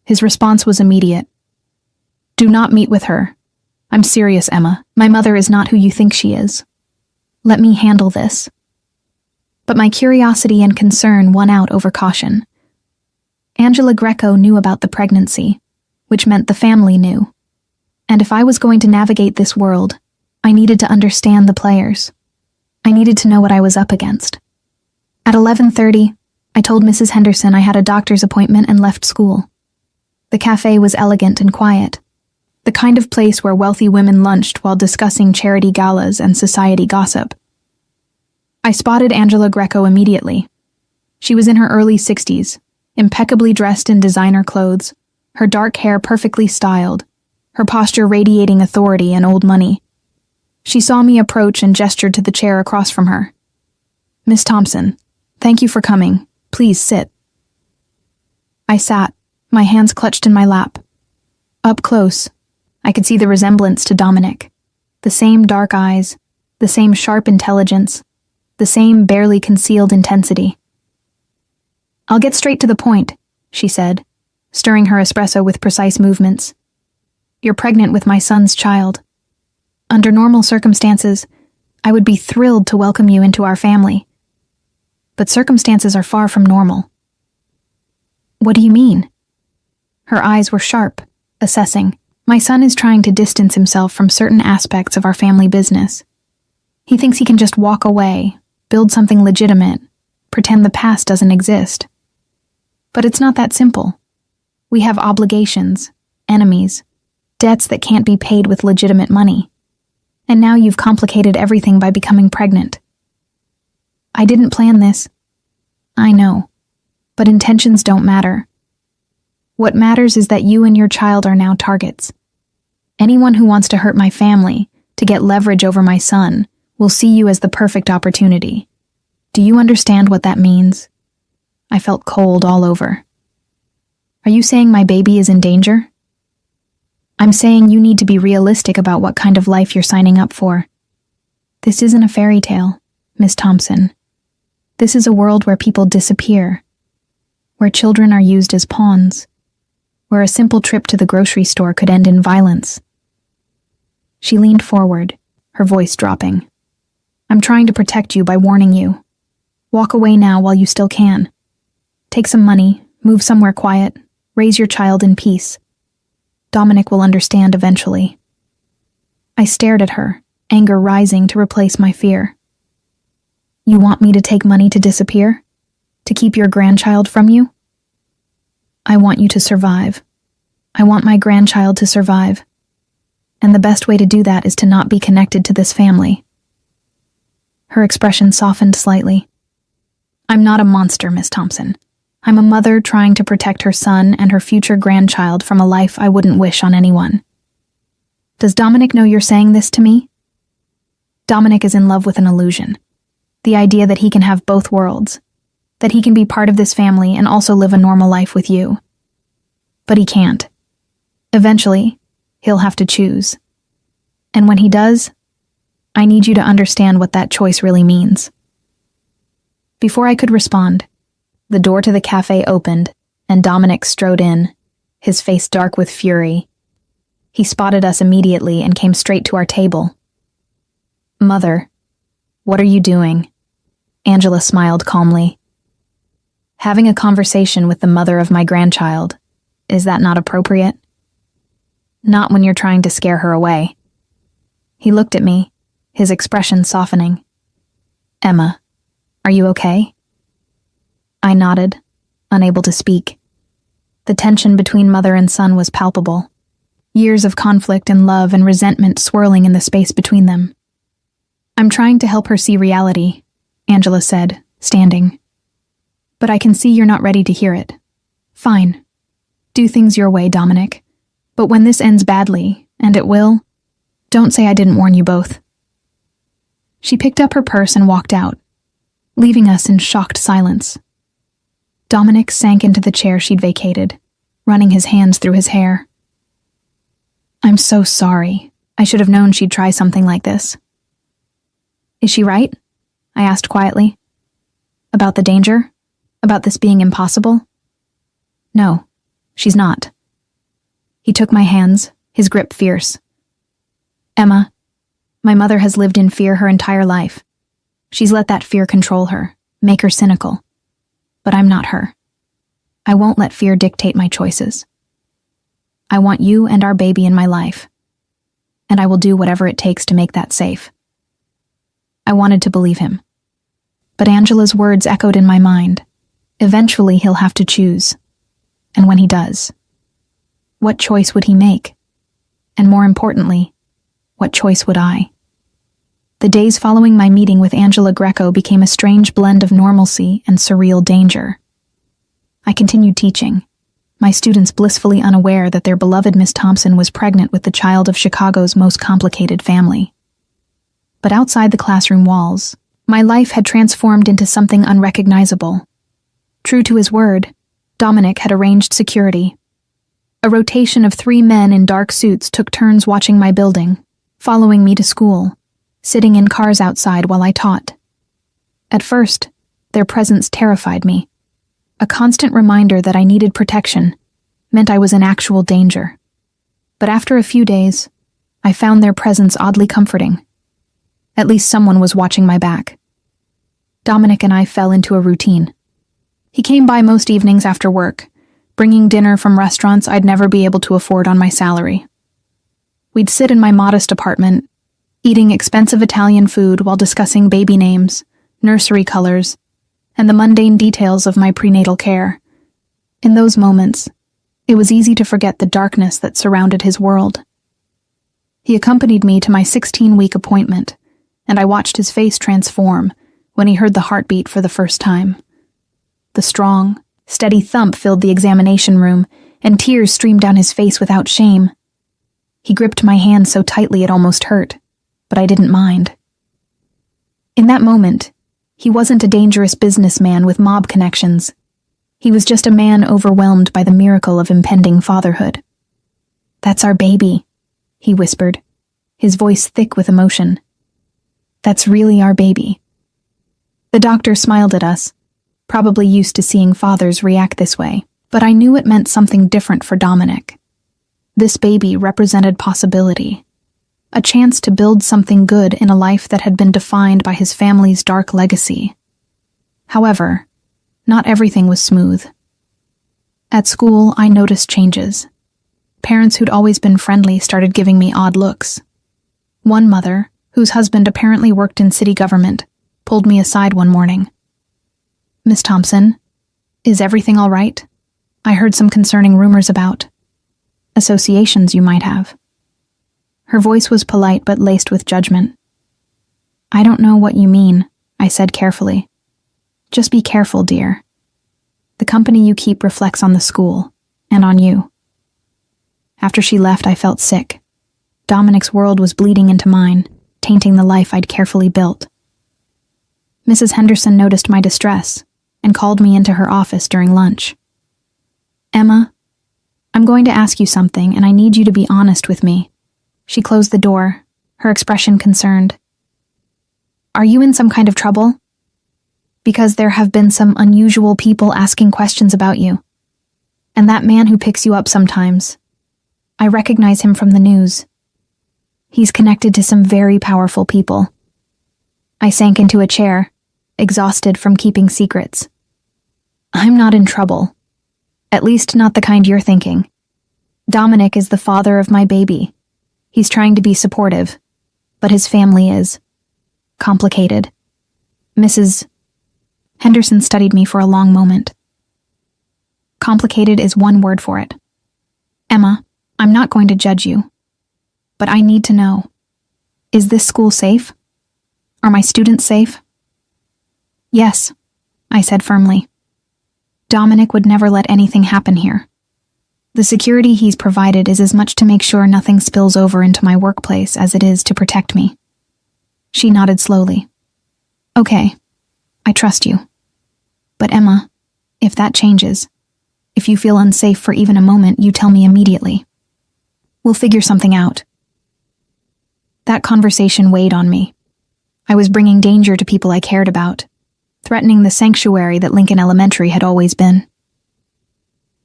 His response was immediate. "Do not meet with her. I'm serious, Emma. My mother is not who you think she is. Let me handle this." But my curiosity and concern won out over caution. Angela Greco knew about the pregnancy, which meant the family knew. And if I was going to navigate this world, I needed to understand the players. I needed to know what I was up against. At 11:30, I told Mrs. Henderson I had a doctor's appointment and left school. The cafe was elegant and quiet, the kind of place where wealthy women lunched while discussing charity galas and society gossip. I spotted Angela Greco immediately. She was in her early 60s, impeccably dressed in designer clothes, her dark hair perfectly styled, her posture radiating authority and old money. She saw me approach and gestured to the chair across from her. "Miss Thompson, thank you for coming. Please sit." I sat, my hands clutched in my lap. Up close, I could see the resemblance to Dominic. The same dark eyes, the same sharp intelligence, the same barely concealed intensity. "I'll get straight to the point," she said, stirring her espresso with precise movements. "You're pregnant with my son's child. Under normal circumstances, I would be thrilled to welcome you into our family. But circumstances are far from normal." "What do you mean?" Her eyes were sharp, assessing. My son is trying to distance himself from certain aspects of our family business. He thinks he can just walk away, build something legitimate, pretend the past doesn't exist. But it's not that simple. We have obligations, enemies, debts that can't be paid with legitimate money. And now you've complicated everything by becoming pregnant. I didn't plan this. I know. But intentions don't matter. What matters is that you and your child are now targets. Anyone who wants to hurt my family, to get leverage over my son, will see you as the perfect opportunity. Do you understand what that means? I felt cold all over. Are you saying my baby is in danger? I'm saying you need to be realistic about what kind of life you're signing up for. This isn't a fairy tale, Miss Thompson. This is a world where people disappear, where children are used as pawns, where a simple trip to the grocery store could end in violence. She leaned forward, her voice dropping. I'm trying to protect you by warning you. Walk away now while you still can. Take some money, move somewhere quiet, raise your child in peace. Dominic will understand eventually. I stared at her, anger rising to replace my fear. You want me to take money to disappear? To keep your grandchild from you? I want you to survive. I want my grandchild to survive. And the best way to do that is to not be connected to this family. Her expression softened slightly. I'm not a monster, Miss Thompson. I'm a mother trying to protect her son and her future grandchild from a life I wouldn't wish on anyone. Does Dominic know you're saying this to me? Dominic is in love with an illusion. The idea that he can have both worlds. That he can be part of this family and also live a normal life with you. But he can't. Eventually, he'll have to choose. And when he does, I need you to understand what that choice really means. Before I could respond, the door to the cafe opened, and Dominic strode in, his face dark with fury. He spotted us immediately and came straight to our table. Mother, what are you doing? Angela smiled calmly. Having a conversation with the mother of my grandchild. Is that not appropriate? Not when you're trying to scare her away. He looked at me, his expression softening. Emma, are you okay? I nodded, unable to speak. The tension between mother and son was palpable. Years of conflict and love and resentment swirling in the space between them. I'm trying to help her see reality, Angela said, standing. But I can see you're not ready to hear it. Fine. Do things your way, Dominic. But when this ends badly, and it will, don't say I didn't warn you both. She picked up her purse and walked out, leaving us in shocked silence. Dominic sank into the chair she'd vacated, running his hands through his hair. I'm so sorry. I should have known she'd try something like this. Is she right? I asked quietly. About the danger? About this being impossible? No, she's not. He took my hands, his grip fierce. Emma, my mother has lived in fear her entire life. She's let that fear control her, make her cynical. But I'm not her. I won't let fear dictate my choices. I want you and our baby in my life, and I will do whatever it takes to make that safe. I wanted to believe him. But Angela's words echoed in my mind. Eventually he'll have to choose. And when he does, what choice would he make? And more importantly, what choice would I? The days following my meeting with Angela Greco became a strange blend of normalcy and surreal danger. I continued teaching, my students blissfully unaware that their beloved Miss Thompson was pregnant with the child of Chicago's most complicated family. But outside the classroom walls, my life had transformed into something unrecognizable. True to his word, Dominic had arranged security. A rotation of 3 men in dark suits took turns watching my building, following me to school, sitting in cars outside while I taught. At first, their presence terrified me. A constant reminder that I needed protection meant I was in actual danger. But after a few days, I found their presence oddly comforting. At least someone was watching my back. Dominic and I fell into a routine. He came by most evenings after work, bringing dinner from restaurants I'd never be able to afford on my salary. We'd sit in my modest apartment, eating expensive Italian food while discussing baby names, nursery colors, and the mundane details of my prenatal care. In those moments, it was easy to forget the darkness that surrounded his world. He accompanied me to my 16-week appointment, and I watched his face transform when he heard the heartbeat for the first time. The strong, steady thump filled the examination room, and tears streamed down his face without shame. He gripped my hand so tightly it almost hurt, but I didn't mind. In that moment, he wasn't a dangerous businessman with mob connections. He was just a man overwhelmed by the miracle of impending fatherhood. "That's our baby," he whispered, his voice thick with emotion. "That's really our baby." The doctor smiled at us, probably used to seeing fathers react this way, but I knew it meant something different for Dominic. This baby represented possibility, a chance to build something good in a life that had been defined by his family's dark legacy. However, not everything was smooth. At school, I noticed changes. Parents who'd always been friendly started giving me odd looks. One mother, whose husband apparently worked in city government, pulled me aside one morning. "Miss Thompson, is everything all right? I heard some concerning rumors about associations you might have." Her voice was polite but laced with judgment. "I don't know what you mean," I said carefully. "Just be careful, dear. The company you keep reflects on the school, and on you." After she left, I felt sick. Dominic's world was bleeding into mine, tainting the life I'd carefully built. Mrs. Henderson noticed my distress and called me into her office during lunch. "Emma, I'm going to ask you something, and I need you to be honest with me." She closed the door, her expression concerned. "Are you in some kind of trouble? Because there have been some unusual people asking questions about you. And that man who picks you up sometimes, I recognize him from the news. He's connected to some very powerful people." I sank into a chair, exhausted from keeping secrets. "I'm not in trouble. At least not the kind you're thinking. Dominic is the father of my baby. He's trying to be supportive, but his family is complicated." Mrs. Henderson studied me for a long moment. "Complicated is one word for it. Emma, I'm not going to judge you, but I need to know. Is this school safe? Are my students safe?" "Yes," I said firmly. "Dominic would never let anything happen here. The security he's provided is as much to make sure nothing spills over into my workplace as it is to protect me." She nodded slowly. "Okay, I trust you. But Emma, if that changes, if you feel unsafe for even a moment, you tell me immediately. We'll figure something out." That conversation weighed on me. I was bringing danger to people I cared about, threatening the sanctuary that Lincoln Elementary had always been.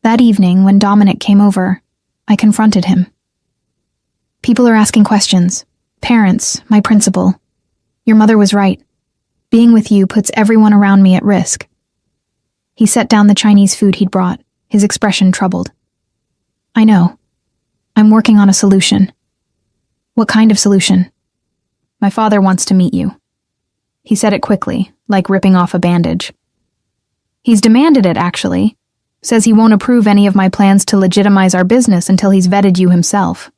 That evening, when Dominic came over, I confronted him. "People are asking questions. Parents, my principal. Your mother was right. Being with you puts everyone around me at risk." He set down the Chinese food he'd brought, his expression troubled. "I know. I'm working on a solution." "What kind of solution?" "My father wants to meet you." He said it quickly, like ripping off a bandage. "He's demanded it, actually. Says he won't approve any of my plans to legitimize our business until he's vetted you himself."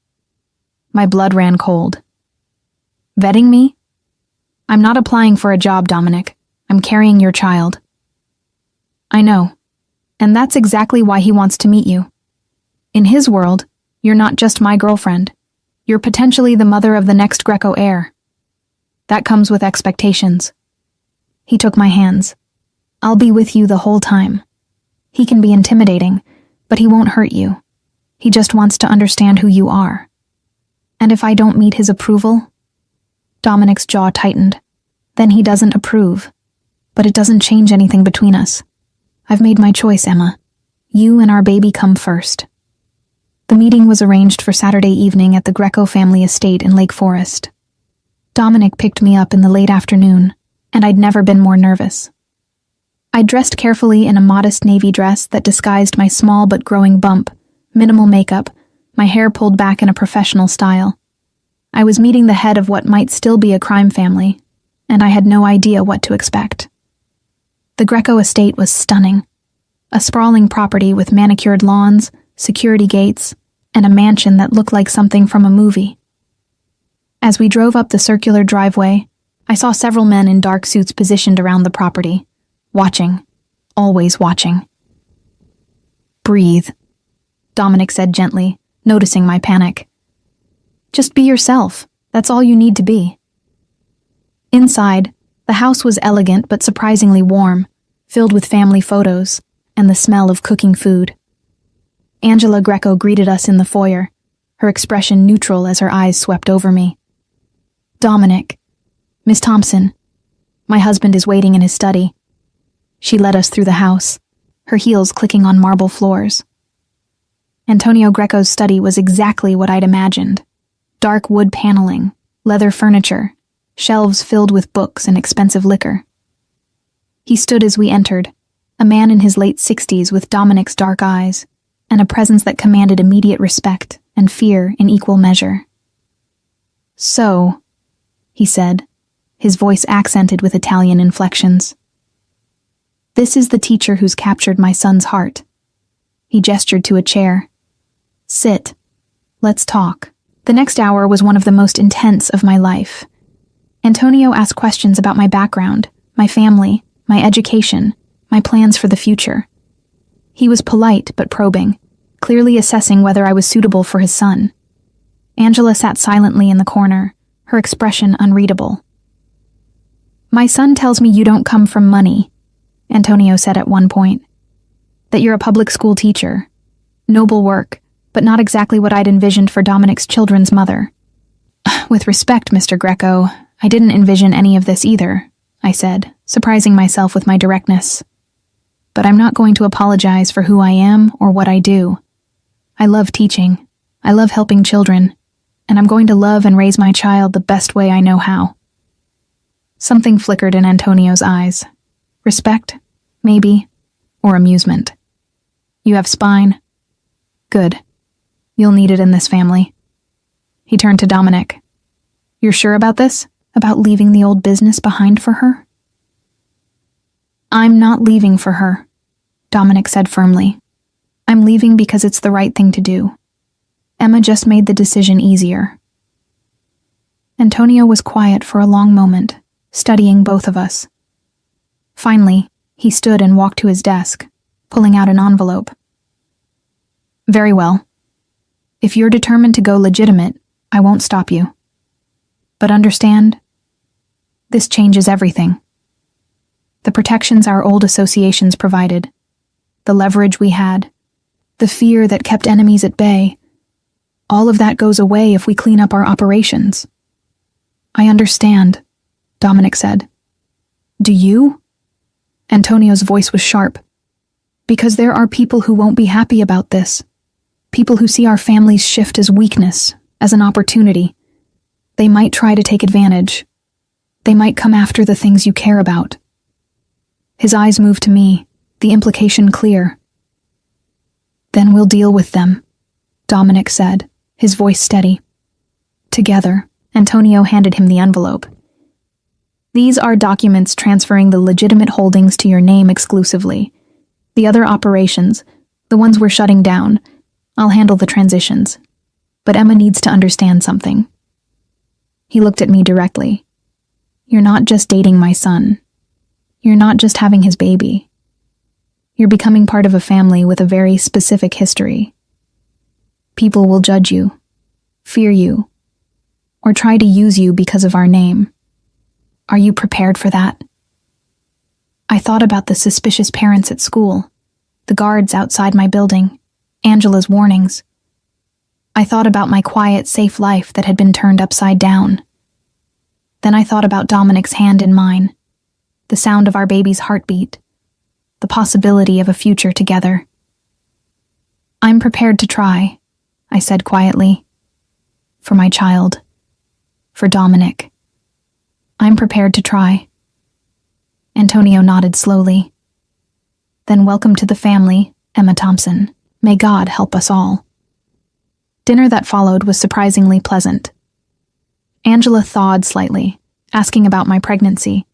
My blood ran cold. "Vetting me? I'm not applying for a job, Dominic. I'm carrying your child." "I know, and that's exactly why he wants to meet you. In his world, you're not just my girlfriend. You're potentially the mother of the next Greco heir. That comes with expectations." He took my hands. "I'll be with you the whole time. He can be intimidating, but he won't hurt you. He just wants to understand who you are. And if I don't meet his approval?" Dominic's jaw tightened. "Then he doesn't approve. But it doesn't change anything between us. I've made my choice, Emma. You and our baby come first." The meeting was arranged for Saturday evening at the Greco family estate in Lake Forest. Dominic picked me up in the late afternoon, and I'd never been more nervous. I dressed carefully in a modest navy dress that disguised my small but growing bump, minimal makeup, my hair pulled back in a professional style. I was meeting the head of what might still be a crime family, and I had no idea what to expect. The Greco estate was stunning. A sprawling property with manicured lawns, security gates, and a mansion that looked like something from a movie. As we drove up the circular driveway, I saw several men in dark suits positioned around the property, watching, always watching. "Breathe," Dominic said gently, noticing my panic. "Just be yourself. That's all you need to be." Inside, the house was elegant but surprisingly warm, filled with family photos and the smell of cooking food. Angela Greco greeted us in the foyer, her expression neutral as her eyes swept over me. "Dominic, Miss Thompson, my husband is waiting in his study." She led us through the house, her heels clicking on marble floors. Antonio Greco's study was exactly what I'd imagined. Dark wood paneling, leather furniture, shelves filled with books and expensive liquor. He stood as we entered, a man in his late 60s with Dominic's dark eyes, and a presence that commanded immediate respect and fear in equal measure. "So," he said, his voice accented with Italian inflections. "This is the teacher who's captured my son's heart." He gestured to a chair. "Sit. Let's talk." The next hour was one of the most intense of my life. Antonio asked questions about my background, my family, my education, my plans for the future. He was polite but probing, clearly assessing whether I was suitable for his son. Angela sat silently in the corner, her expression unreadable. "My son tells me you don't come from money," Antonio said at one point. "That you're a public school teacher. Noble work, but not exactly what I'd envisioned for Dominic's children's mother." "With respect, Mr. Greco, I didn't envision any of this either," I said, surprising myself with my directness. "But I'm not going to apologize for who I am or what I do. I love teaching. I love helping children, and I'm going to love and raise my child the best way I know how." Something flickered in Antonio's eyes. Respect, maybe, or amusement. "You have spine? Good. You'll need it in this family." He turned to Dominic. "You're sure about this? About leaving the old business behind for her?" "I'm not leaving for her," Dominic said firmly. "I'm leaving because it's the right thing to do. Emma just made the decision easier." Antonio was quiet for a long moment, studying both of us. Finally, he stood and walked to his desk, pulling out an envelope. "Very well. If you're determined to go legitimate, I won't stop you. But understand, this changes everything. The protections our old associations provided, the leverage we had, the fear that kept enemies at bay, all of that goes away if we clean up our operations." "I understand," Dominic said. "Do you?" Antonio's voice was sharp. "Because there are people who won't be happy about this. People who see our families shift as weakness, as an opportunity. They might try to take advantage. They might come after the things you care about." His eyes moved to me, the implication clear. "Then we'll deal with them," Dominic said, his voice steady. Together, Antonio handed him the envelope. "These are documents transferring the legitimate holdings to your name exclusively. The other operations, the ones we're shutting down, I'll handle the transitions. But Emma needs to understand something." He looked at me directly. "You're not just dating my son. You're not just having his baby. You're becoming part of a family with a very specific history. People will judge you, fear you, or try to use you because of our name. Are you prepared for that?" I thought about the suspicious parents at school, the guards outside my building, Angela's warnings. I thought about my quiet, safe life that had been turned upside down. Then I thought about Dominic's hand in mine, the sound of our baby's heartbeat, the possibility of a future together. "I'm prepared to try," I said quietly. "For my child. For Dominic. I'm prepared to try." Antonio nodded slowly, Then welcome to the family, Emma Thompson. May God help us all. Dinner that followed was surprisingly pleasant. Angela thawed slightly, asking about my pregnancy,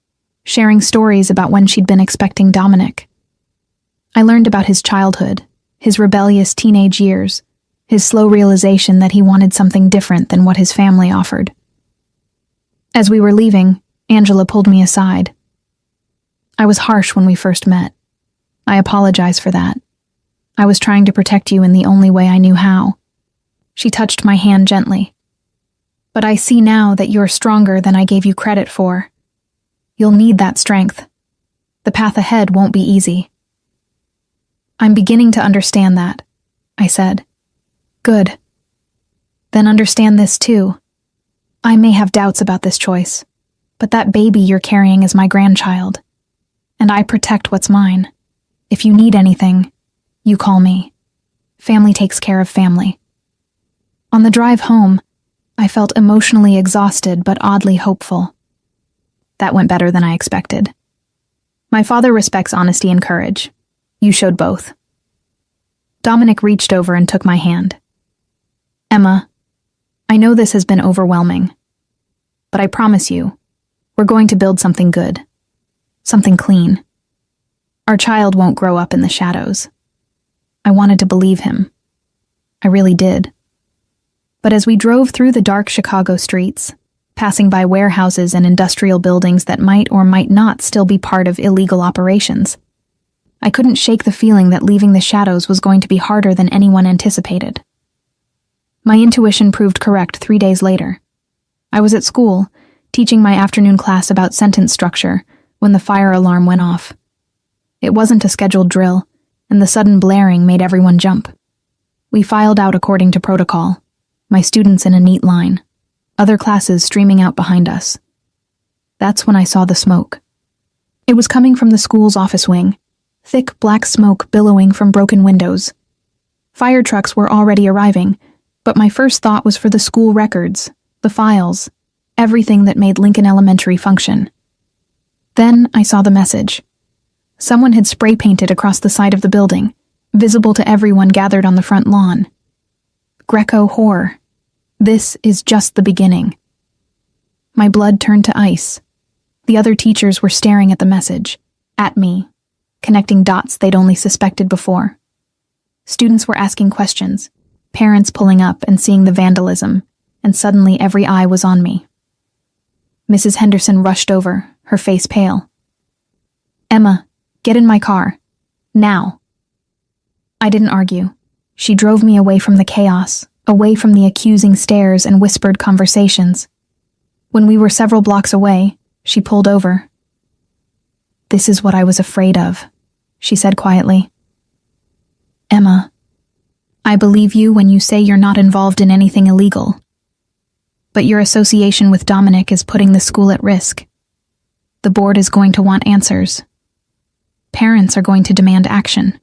sharing stories about when she'd been expecting Dominic. I learned about his childhood, his rebellious teenage years, his slow realization that he wanted something different than what his family offered. As we were leaving, Angela pulled me aside. I was harsh when we first met. I apologize for that. I was trying to protect you in the only way I knew how. She touched my hand gently. But I see now that you're stronger than I gave you credit for. You'll need that strength. The path ahead won't be easy. I'm beginning to understand that, I said. Good. Then understand this too. I may have doubts about this choice, but that baby you're carrying is my grandchild, and I protect what's mine. If you need anything, you call me. Family takes care of family. On the drive home, I felt emotionally exhausted but oddly hopeful. That went better than I expected. My father respects honesty and courage. You showed both. Dominic reached over and took my hand. Emma, I know this has been overwhelming, but I promise you, we're going to build something good, something clean. Our child won't grow up in the shadows. I wanted to believe him. I really did. But as we drove through the dark Chicago streets, passing by warehouses and industrial buildings that might or might not still be part of illegal operations, I couldn't shake the feeling that leaving the shadows was going to be harder than anyone anticipated. My intuition proved correct 3 days later. I was at school, teaching my afternoon class about sentence structure, when the fire alarm went off. It wasn't a scheduled drill, and the sudden blaring made everyone jump. We filed out according to protocol, my students in a neat line, other classes streaming out behind us. That's when I saw the smoke. It was coming from the school's office wing, thick black smoke billowing from broken windows. Fire trucks were already arriving, but my first thought was for the school records, the files, everything that made Lincoln Elementary function. Then I saw the message. Someone had spray painted across the side of the building, visible to everyone gathered on the front lawn. Greco horror. This is just the beginning. My blood turned to ice. The other teachers were staring at the message, at me, connecting dots they'd only suspected before. Students were asking questions, parents pulling up and seeing the vandalism, and suddenly every eye was on me. Mrs. Henderson rushed over, her face pale. Emma, get in my car. Now. I didn't argue. She drove me away from the chaos, away from the accusing stares and whispered conversations. When we were several blocks away, she pulled over. This is what I was afraid of, she said quietly. Emma, I believe you when you say you're not involved in anything illegal. But your association with Dominic is putting the school at risk. The board is going to want answers. Parents are going to demand action.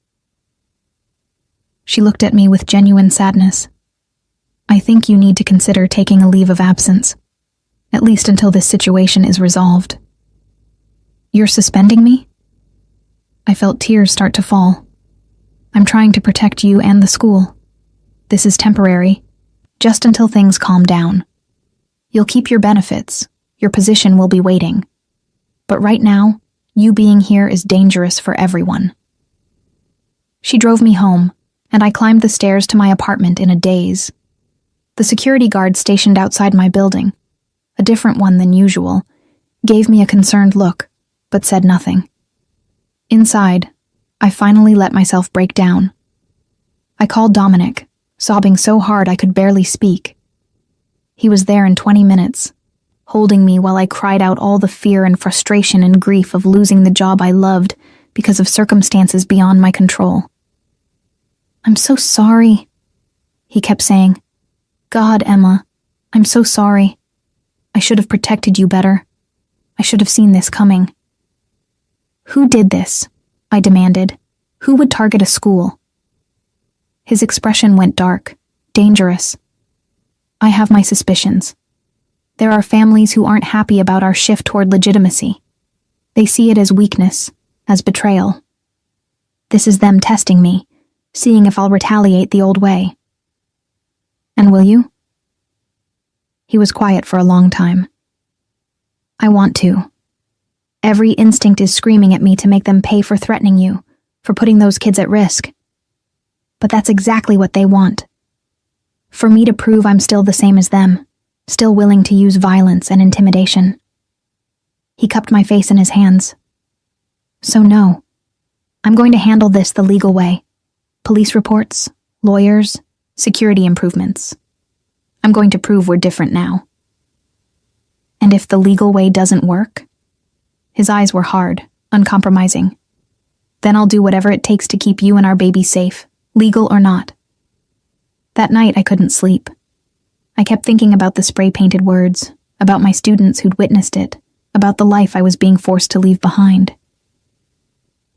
She looked at me with genuine sadness. I think you need to consider taking a leave of absence, at least until this situation is resolved. You're suspending me? I felt tears start to fall. I'm trying to protect you and the school. This is temporary, just until things calm down. You'll keep your benefits. Your position will be waiting. But right now, you being here is dangerous for everyone. She drove me home, and I climbed the stairs to my apartment in a daze. The security guard stationed outside my building, a different one than usual, gave me a concerned look, but said nothing. Inside, I finally let myself break down. I called Dominic, sobbing so hard I could barely speak. He was there in 20 minutes, holding me while I cried out all the fear and frustration and grief of losing the job I loved because of circumstances beyond my control. I'm so sorry, he kept saying. God, Emma, I'm so sorry. I should have protected you better. I should have seen this coming. Who did this? I demanded. Who would target a school? His expression went dark, dangerous. I have my suspicions. There are families who aren't happy about our shift toward legitimacy. They see it as weakness, as betrayal. This is them testing me, seeing if I'll retaliate the old way. And will you? He was quiet for a long time. I want to. Every instinct is screaming at me to make them pay for threatening you, for putting those kids at risk. But that's exactly what they want. For me to prove I'm still the same as them, still willing to use violence and intimidation. He cupped my face in his hands. So no, I'm going to handle this the legal way. Police reports, lawyers, security improvements. I'm going to prove we're different now. And if the legal way doesn't work? His eyes were hard, uncompromising. Then I'll do whatever it takes to keep you and our baby safe, legal or not. That night I couldn't sleep. I kept thinking about the spray-painted words, about my students who'd witnessed it, about the life I was being forced to leave behind.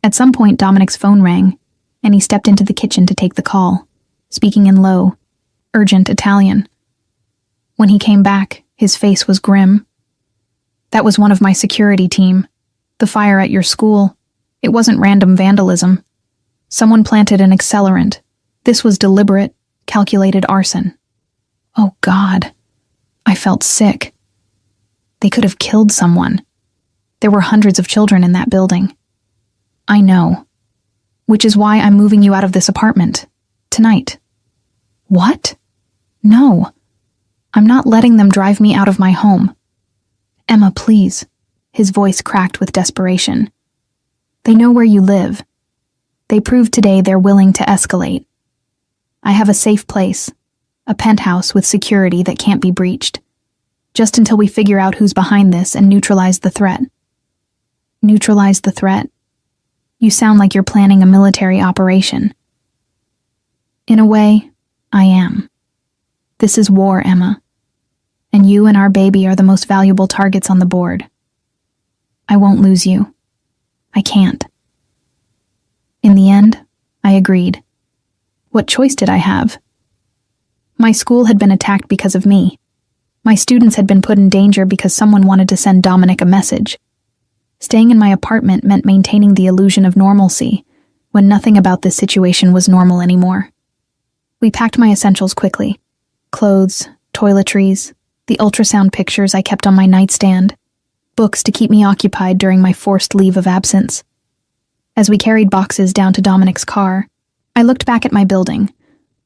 At some point Dominic's phone rang, and he stepped into the kitchen to take the call, speaking in low, urgent Italian. When he came back, his face was grim. That was one of my security team. The fire at your school. It wasn't random vandalism. Someone planted an accelerant. This was deliberate, calculated arson. Oh God. I felt sick. They could have killed someone. There were hundreds of children in that building. I know. Which is why I'm moving you out of this apartment. Tonight. What? No. I'm not letting them drive me out of my home. Emma, please. His voice cracked with desperation. They know where you live. They proved today they're willing to escalate. I have a safe place, a penthouse with security that can't be breached, just until we figure out who's behind this and neutralize the threat. Neutralize the threat? You sound like you're planning a military operation. In a way, I am. This is war, Emma. And you and our baby are the most valuable targets on the board. I won't lose you. I can't. In the end, I agreed. What choice did I have? My school had been attacked because of me. My students had been put in danger because someone wanted to send Dominic a message. Staying in my apartment meant maintaining the illusion of normalcy, when nothing about this situation was normal anymore. We packed my essentials quickly. Clothes, toiletries, the ultrasound pictures I kept on my nightstand, books to keep me occupied during my forced leave of absence. As we carried boxes down to Dominic's car, I looked back at my building,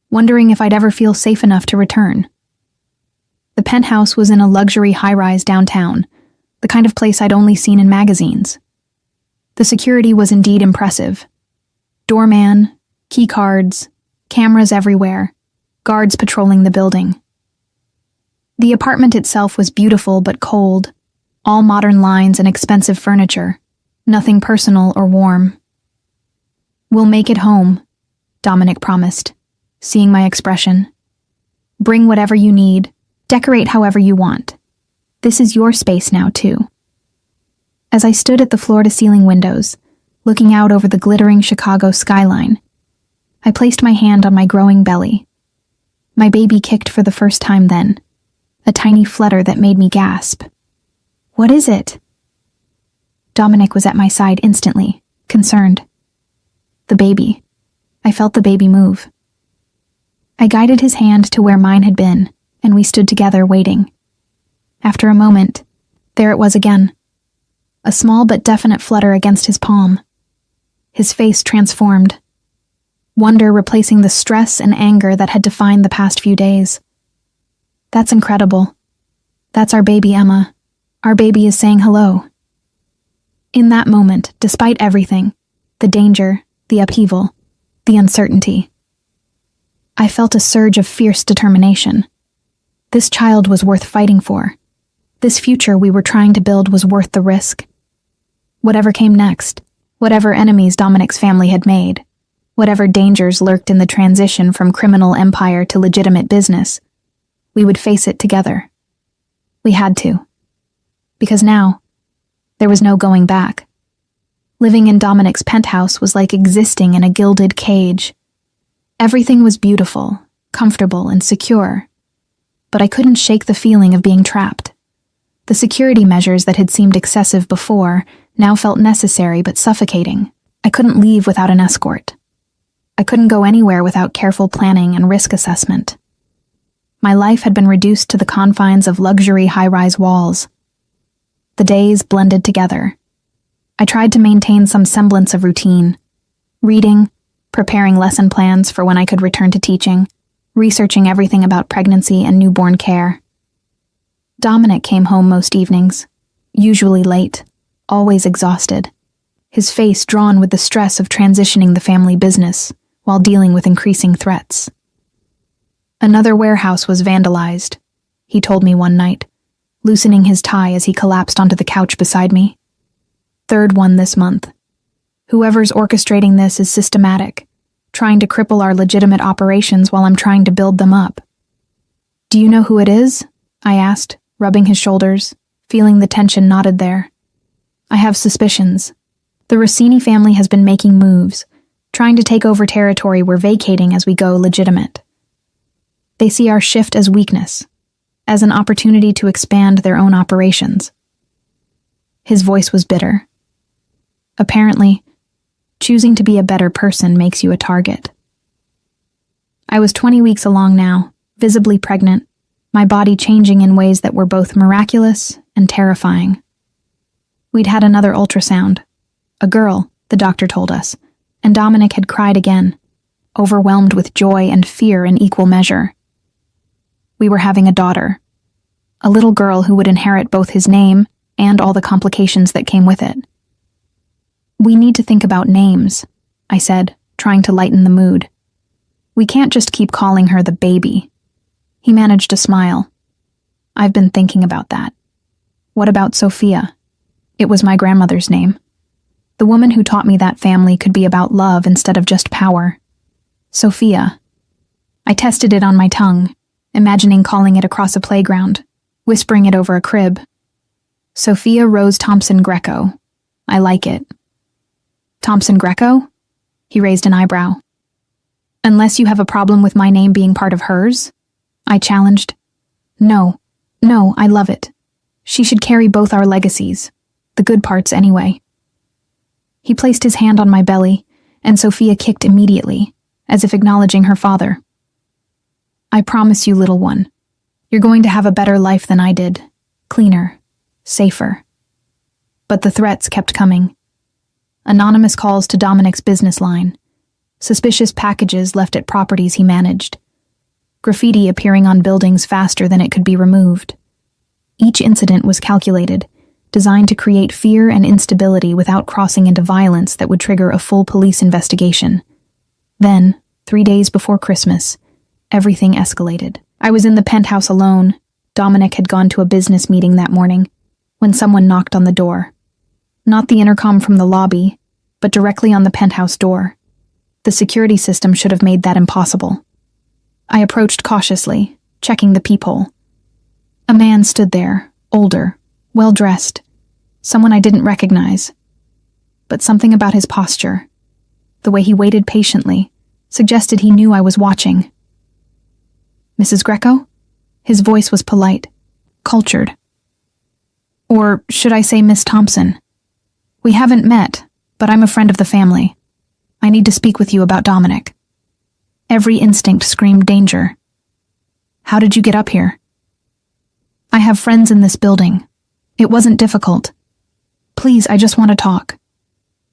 wondering if I'd ever feel safe enough to return. The penthouse was in a luxury high-rise downtown, the kind of place I'd only seen in magazines. The security was indeed impressive. Doorman, key cards, cameras everywhere, guards patrolling the building. The apartment itself was beautiful but cold, all modern lines and expensive furniture, nothing personal or warm. We'll make it home, Dominic promised, seeing my expression. Bring whatever you need, decorate however you want. This is your space now, too. As I stood at the floor-to-ceiling windows, looking out over the glittering Chicago skyline, I placed my hand on my growing belly. My baby kicked for the first time then, a tiny flutter that made me gasp. What is it? Dominic was at my side instantly, concerned. The baby. I felt the baby move. I guided his hand to where mine had been, and we stood together waiting. After a moment, there it was again. A small but definite flutter against his palm. His face transformed. Wonder replacing the stress and anger that had defined the past few days. That's incredible. That's our baby, Emma. Our baby is saying hello. In that moment, despite everything, the danger, the upheaval, the uncertainty, I felt a surge of fierce determination. This child was worth fighting for. This future we were trying to build was worth the risk. Whatever came next, whatever enemies Dominic's family had made, whatever dangers lurked in the transition from criminal empire to legitimate business, we would face it together. We had to. Because now, there was no going back. Living in Dominic's penthouse was like existing in a gilded cage. Everything was beautiful, comfortable, and secure. But I couldn't shake the feeling of being trapped. The security measures that had seemed excessive before now felt necessary but suffocating. I couldn't leave without an escort. I couldn't go anywhere without careful planning and risk assessment. My life had been reduced to the confines of luxury high-rise walls. The days blended together. I tried to maintain some semblance of routine, reading, preparing lesson plans for when I could return to teaching, researching everything about pregnancy and newborn care. Dominic came home most evenings, usually late, always exhausted, his face drawn with the stress of transitioning the family business while dealing with increasing threats. Another warehouse was vandalized, he told me one night, loosening his tie as he collapsed onto the couch beside me. Third one this month. Whoever's orchestrating this is systematic, trying to cripple our legitimate operations while I'm trying to build them up. Do you know who it is? I asked, rubbing his shoulders, feeling the tension knotted there. I have suspicions. The Rossini family has been making moves, trying to take over territory we're vacating as we go legitimate. They see our shift as weakness, as an opportunity to expand their own operations. His voice was bitter. Apparently, choosing to be a better person makes you a target. I was 20 weeks along now, visibly pregnant, my body changing in ways that were both miraculous and terrifying. We'd had another ultrasound. A girl, the doctor told us, and Dominic had cried again, overwhelmed with joy and fear in equal measure. We were having a daughter, a little girl who would inherit both his name and all the complications that came with it. We need to think about names, I said, trying to lighten the mood. We can't just keep calling her the baby. He managed to smile. I've been thinking about that. What about Sophia? It was my grandmother's name. The woman who taught me that family could be about love instead of just power. Sophia. I tested it on my tongue, imagining calling it across a playground, whispering it over a crib. Sophia Rose Thompson Greco. I like it. Thompson Greco? He raised an eyebrow. Unless you have a problem with my name being part of hers? I challenged. No, I love it. She should carry both our legacies. The good parts anyway. He placed his hand on my belly, and Sophia kicked immediately, as if acknowledging her father. I promise you, little one, you're going to have a better life than I did. Cleaner. Safer. But the threats kept coming. Anonymous calls to Dominic's business line. Suspicious packages left at properties he managed. Graffiti appearing on buildings faster than it could be removed. Each incident was calculated, designed to create fear and instability without crossing into violence that would trigger a full police investigation. Then, 3 days before Christmas, everything escalated. I was in the penthouse alone. Dominic had gone to a business meeting that morning, when someone knocked on the door. Not the intercom from the lobby, but directly on the penthouse door. The security system should have made that impossible. I approached cautiously, checking the peephole. A man stood there, older, well-dressed, someone I didn't recognize. But something about his posture, the way he waited patiently, suggested he knew I was watching. Mrs. Greco? His voice was polite, cultured. Or should I say Miss Thompson? We haven't met, but I'm a friend of the family. I need to speak with you about Dominic. Every instinct screamed danger. How did you get up here? I have friends in this building. It wasn't difficult. Please, I just want to talk.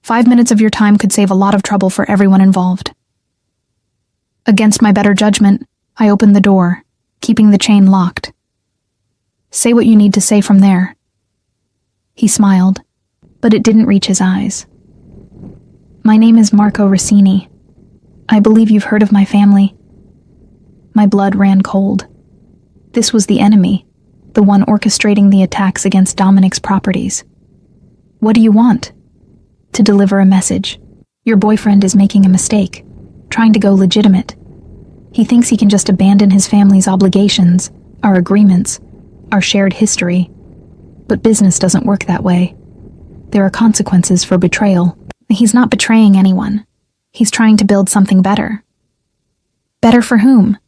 5 minutes of your time could save a lot of trouble for everyone involved. Against my better judgment, I opened the door, keeping the chain locked. Say what you need to say from there. He smiled, but it didn't reach his eyes. My name is Marco Rossini. I believe you've heard of my family. My blood ran cold. This was the enemy, the one orchestrating the attacks against Dominic's properties. What do you want? To deliver a message. Your boyfriend is making a mistake, trying to go legitimate. He thinks he can just abandon his family's obligations, our agreements, our shared history. But business doesn't work that way. There are consequences for betrayal. He's not betraying anyone. He's trying to build something better. Better for whom?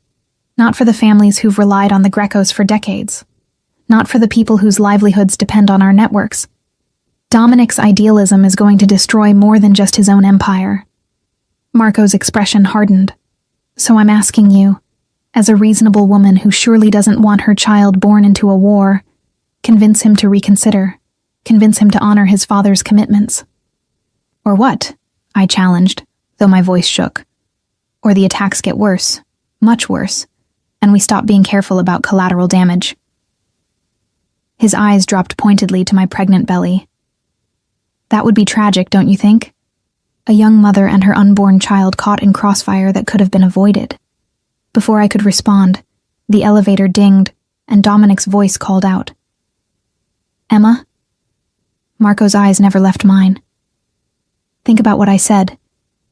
Not for the families who've relied on the Grecos for decades. Not for the people whose livelihoods depend on our networks. Dominic's idealism is going to destroy more than just his own empire. Marco's expression hardened. So I'm asking you, as a reasonable woman who surely doesn't want her child born into a war, convince him to reconsider. Convince him to honor his father's commitments. Or what? I challenged, though my voice shook. Or the attacks get worse, much worse, and we stop being careful about collateral damage. His eyes dropped pointedly to my pregnant belly. That would be tragic, don't you think? A young mother and her unborn child caught in crossfire that could have been avoided. Before I could respond, the elevator dinged, and Dominic's voice called out. Emma? Marco's eyes never left mine. Think about what I said.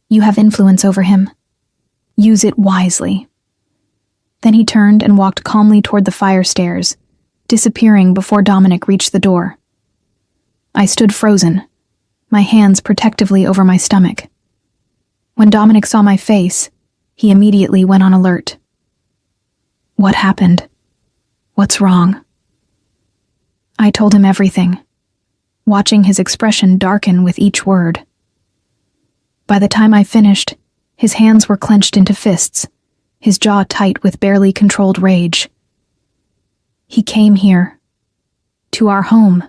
You have influence over him. Use it wisely. Then he turned and walked calmly toward the fire stairs, disappearing before Dominic reached the door. I stood frozen, my hands protectively over my stomach. When Dominic saw my face, he immediately went on alert. What happened? What's wrong? I told him everything, watching his expression darken with each word. By the time I finished, his hands were clenched into fists, his jaw tight with barely controlled rage. He came here, to our home.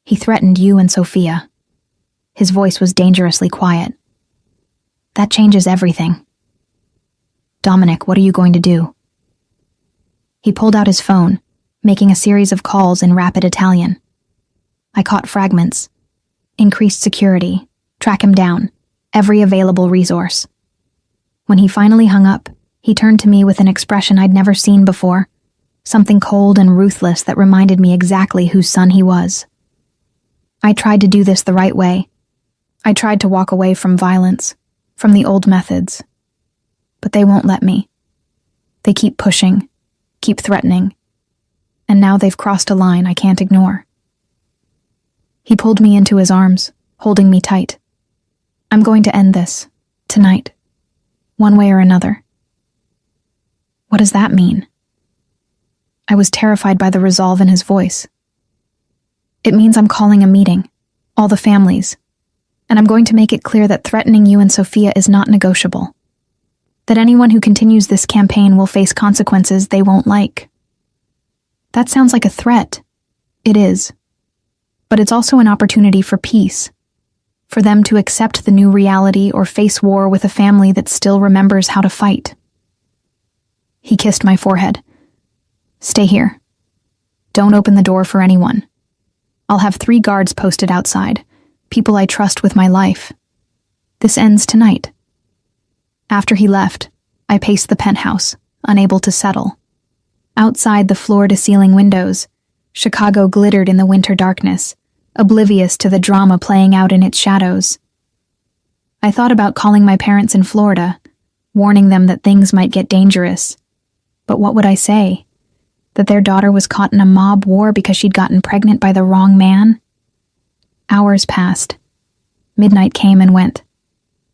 He threatened you and Sophia. His voice was dangerously quiet. That changes everything. Dominic, what are you going to do? He pulled out his phone, making a series of calls in rapid Italian. I caught fragments. Increased security. Track him down. Every available resource. When he finally hung up, he turned to me with an expression I'd never seen before, something cold and ruthless that reminded me exactly whose son he was. I tried to do this the right way. I tried to walk away from violence, from the old methods. But they won't let me. They keep pushing, keep threatening, and now they've crossed a line I can't ignore. He pulled me into his arms, holding me tight. I'm going to end this, tonight, one way or another. What does that mean? I was terrified by the resolve in his voice. It means I'm calling a meeting, all the families, and I'm going to make it clear that threatening you and Sophia is not negotiable. That anyone who continues this campaign will face consequences they won't like. That sounds like a threat. It is. But it's also an opportunity for peace. For them to accept the new reality or face war with a family that still remembers how to fight. He kissed my forehead. Stay here. Don't open the door for anyone. I'll have 3 guards posted outside, people I trust with my life. This ends tonight. After he left, I paced the penthouse, unable to settle. Outside the floor-to-ceiling windows, Chicago glittered in the winter darkness, oblivious to the drama playing out in its shadows. I thought about calling my parents in Florida, warning them that things might get dangerous. But what would I say? That their daughter was caught in a mob war because she'd gotten pregnant by the wrong man? Hours passed. Midnight came and went.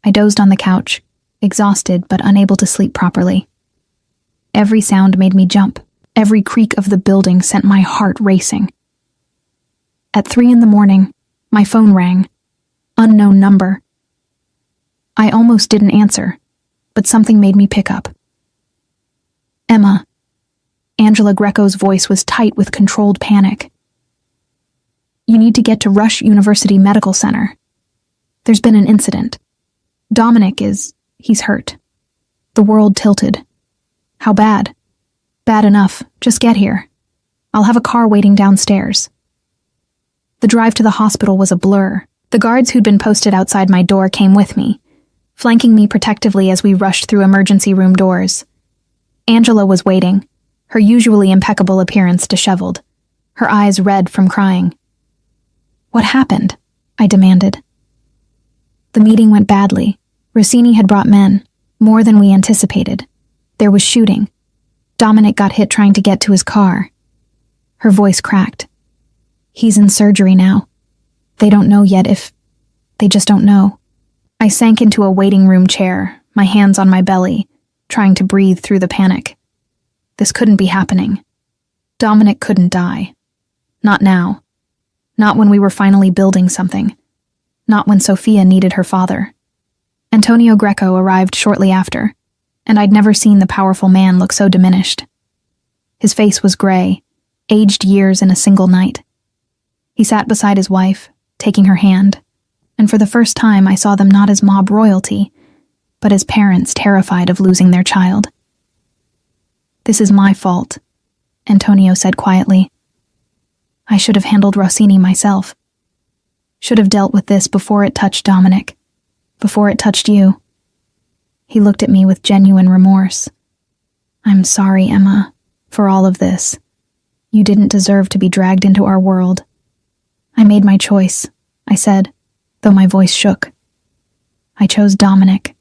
I dozed on the couch, exhausted but unable to sleep properly. Every sound made me jump. Every creak of the building sent my heart racing. At 3 a.m, my phone rang. Unknown number. I almost didn't answer, but something made me pick up. Emma. Angela Greco's voice was tight with controlled panic. You need to get to Rush University Medical Center. There's been an incident. Dominic he's hurt. The world tilted. How bad? Bad enough. Just get here. I'll have a car waiting downstairs. The drive to the hospital was a blur. The guards who'd been posted outside my door came with me, flanking me protectively as we rushed through emergency room doors. Angela was waiting, her usually impeccable appearance disheveled, her eyes red from crying. What happened? I demanded. The meeting went badly. Rossini had brought men, more than we anticipated. There was shooting. Dominic got hit trying to get to his car. Her voice cracked. He's in surgery now. They don't know yet if... They just don't know. I sank into a waiting room chair, my hands on my belly, trying to breathe through the panic. This couldn't be happening. Dominic couldn't die. Not now. Not when we were finally building something. Not when Sophia needed her father. Antonio Greco arrived shortly after, and I'd never seen the powerful man look so diminished. His face was gray, aged years in a single night. He sat beside his wife, taking her hand, and for the first time I saw them not as mob royalty, but as parents terrified of losing their child. "This is my fault," Antonio said quietly. "I should have handled Rossini myself. Should have dealt with this before it touched Dominic, before it touched you." He looked at me with genuine remorse. "I'm sorry, Emma, for all of this. You didn't deserve to be dragged into our world." "I made my choice," I said, though my voice shook. "I chose Dominic.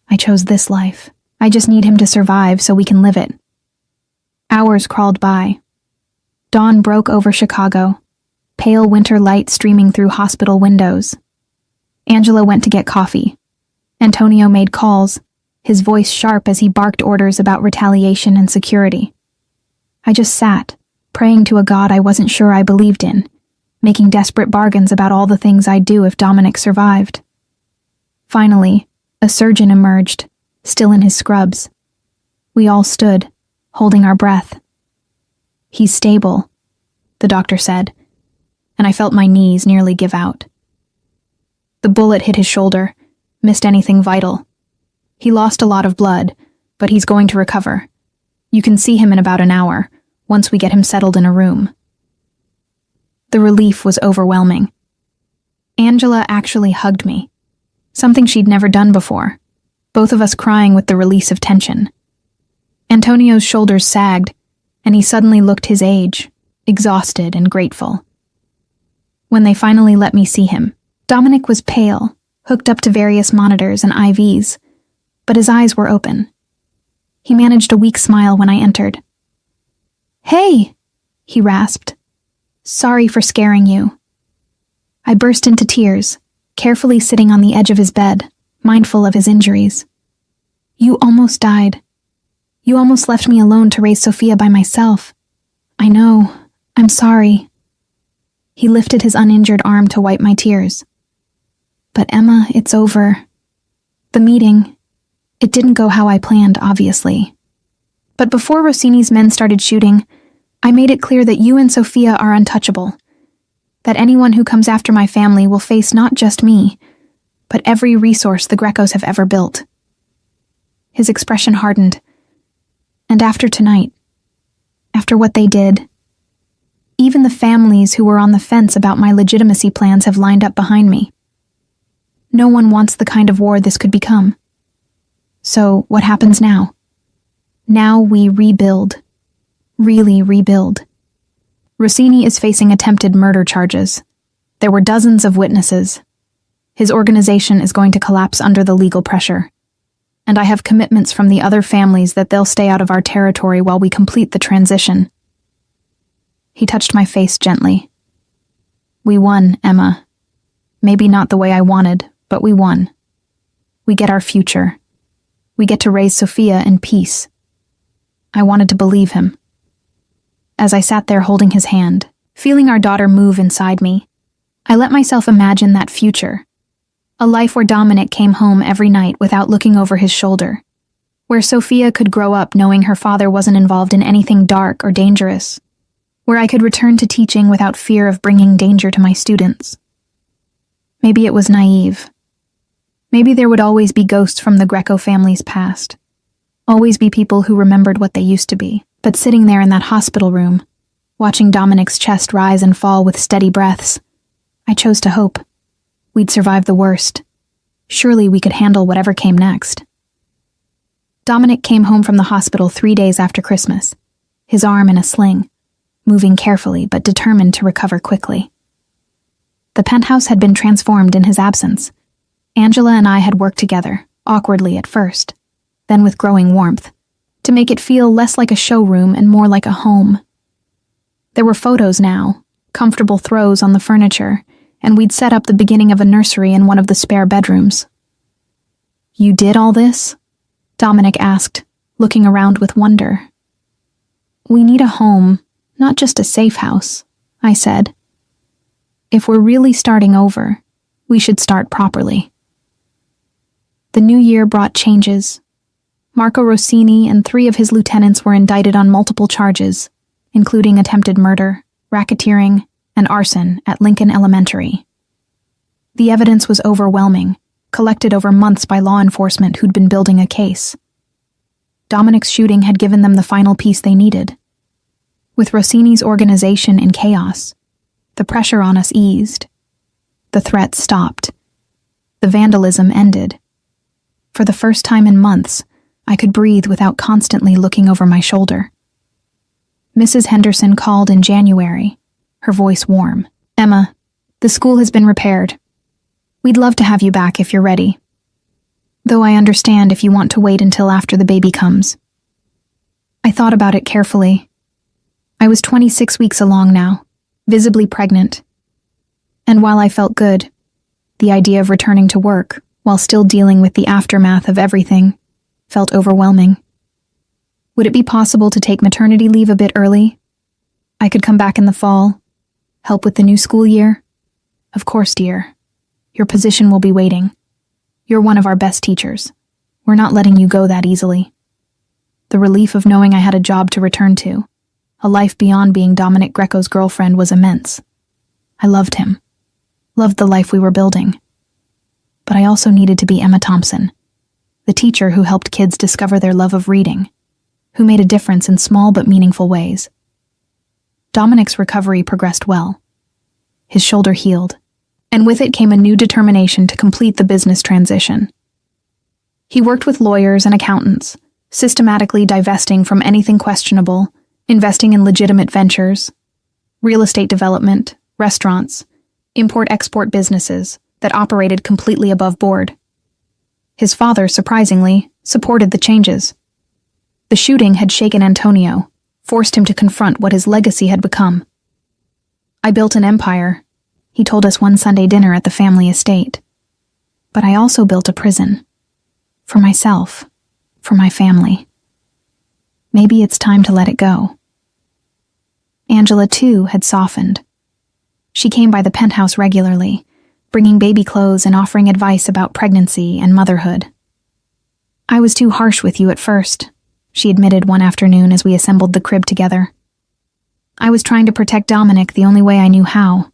I chose this life. I just need him to survive so we can live it." Hours crawled by. Dawn broke over Chicago, pale winter light streaming through hospital windows. Angela went to get coffee. Antonio made calls, his voice sharp as he barked orders about retaliation and security. I just sat, praying to a God I wasn't sure I believed in, making desperate bargains about all the things I'd do if Dominic survived. Finally, a surgeon emerged, still in his scrubs. We all stood, holding our breath. "He's stable," the doctor said, and I felt my knees nearly give out. The bullet hit his shoulder, missed anything vital. He lost a lot of blood, but he's going to recover. You can see him in about an hour, once we get him settled in a room. The relief was overwhelming. Angela actually hugged me, something she'd never done before, both of us crying with the release of tension. Antonio's shoulders sagged, and he suddenly looked his age, exhausted and grateful. When they finally let me see him, Dominic was pale, hooked up to various monitors and IVs, but his eyes were open. He managed a weak smile when I entered. "Hey," he rasped. "Sorry for scaring you." I burst into tears, carefully sitting on the edge of his bed, mindful of his injuries. "You almost died. You almost left me alone to raise Sophia by myself. I know. I'm sorry." He lifted his uninjured arm to wipe my tears. "But Emma, it's over. The meeting, it didn't go how I planned, obviously. But before Rossini's men started shooting, I made it clear that you and Sophia are untouchable. That anyone who comes after my family will face not just me, but every resource the Grecos have ever built." His expression hardened. "And after tonight, after what they did, even the families who were on the fence about my legitimacy plans have lined up behind me. No one wants the kind of war this could become. So what happens now? Now we rebuild. Really rebuild. Rossini is facing attempted murder charges. There were dozens of witnesses. His organization is going to collapse under the legal pressure. And I have commitments from the other families that they'll stay out of our territory while we complete the transition." He touched my face gently. "We won, Emma. Maybe not the way I wanted, but we won. We get our future. We get to raise Sophia in peace." I wanted to believe him. As I sat there holding his hand, feeling our daughter move inside me, I let myself imagine that future. A life where Dominic came home every night without looking over his shoulder. Where Sophia could grow up knowing her father wasn't involved in anything dark or dangerous. Where I could return to teaching without fear of bringing danger to my students. Maybe it was naive. Maybe there would always be ghosts from the Greco family's past. Always be people who remembered what they used to be. But sitting there in that hospital room, watching Dominic's chest rise and fall with steady breaths, I chose to hope. We'd survive the worst. Surely we could handle whatever came next. Dominic came home from the hospital 3 days after Christmas, his arm in a sling, moving carefully but determined to recover quickly. The penthouse had been transformed in his absence. Angela and I had worked together, awkwardly at first, then with growing warmth, to make it feel less like a showroom and more like a home. There were photos now, comfortable throws on the furniture, and we'd set up the beginning of a nursery in one of the spare bedrooms. "You did all this?" Dominic asked, looking around with wonder. "We need a home, not just a safe house," I said. If we're really starting over, we should start properly. The new year brought changes. Marco Rossini and 3 of his lieutenants were indicted on multiple charges, including attempted murder, racketeering, and arson at Lincoln Elementary. The evidence was overwhelming, collected over months by law enforcement who'd been building a case. Dominic's shooting had given them the final piece they needed. With Rossini's organization in chaos, the pressure on us eased. The threats stopped. The vandalism ended. For the first time in months, I could breathe without constantly looking over my shoulder. Mrs. Henderson called in January, her voice warm. "Emma, the school has been repaired. We'd love to have you back if you're ready. Though I understand if you want to wait until after the baby comes." I thought about it carefully. I was 26 weeks along now, visibly pregnant. And while I felt good, the idea of returning to work, while still dealing with the aftermath of everything, felt overwhelming. Would it be possible to take maternity leave a bit early? I could come back in the fall, help with the new school year. Of course, dear. Your position will be waiting. You're one of our best teachers. We're not letting you go that easily. The relief of knowing I had a job to return to, a life beyond being Dominic Greco's girlfriend, was immense. I loved him. Loved the life we were building. But I also needed to be Emma Thompson, the teacher who helped kids discover their love of reading, who made a difference in small but meaningful ways. Dominic's recovery progressed well. His shoulder healed, and with it came a new determination to complete the business transition. He worked with lawyers and accountants, systematically divesting from anything questionable, investing in legitimate ventures, real estate development, restaurants, import-export businesses that operated completely above board. His father, surprisingly, supported the changes. The shooting had shaken Antonio, forced him to confront what his legacy had become. "I built an empire," he told us one Sunday dinner at the family estate. "But I also built a prison. For myself, for my family. Maybe it's time to let it go." Angela, too, had softened. She came by the penthouse regularly, bringing baby clothes and offering advice about pregnancy and motherhood. "I was too harsh with you at first," she admitted one afternoon as we assembled the crib together. "I was trying to protect Dominic the only way I knew how.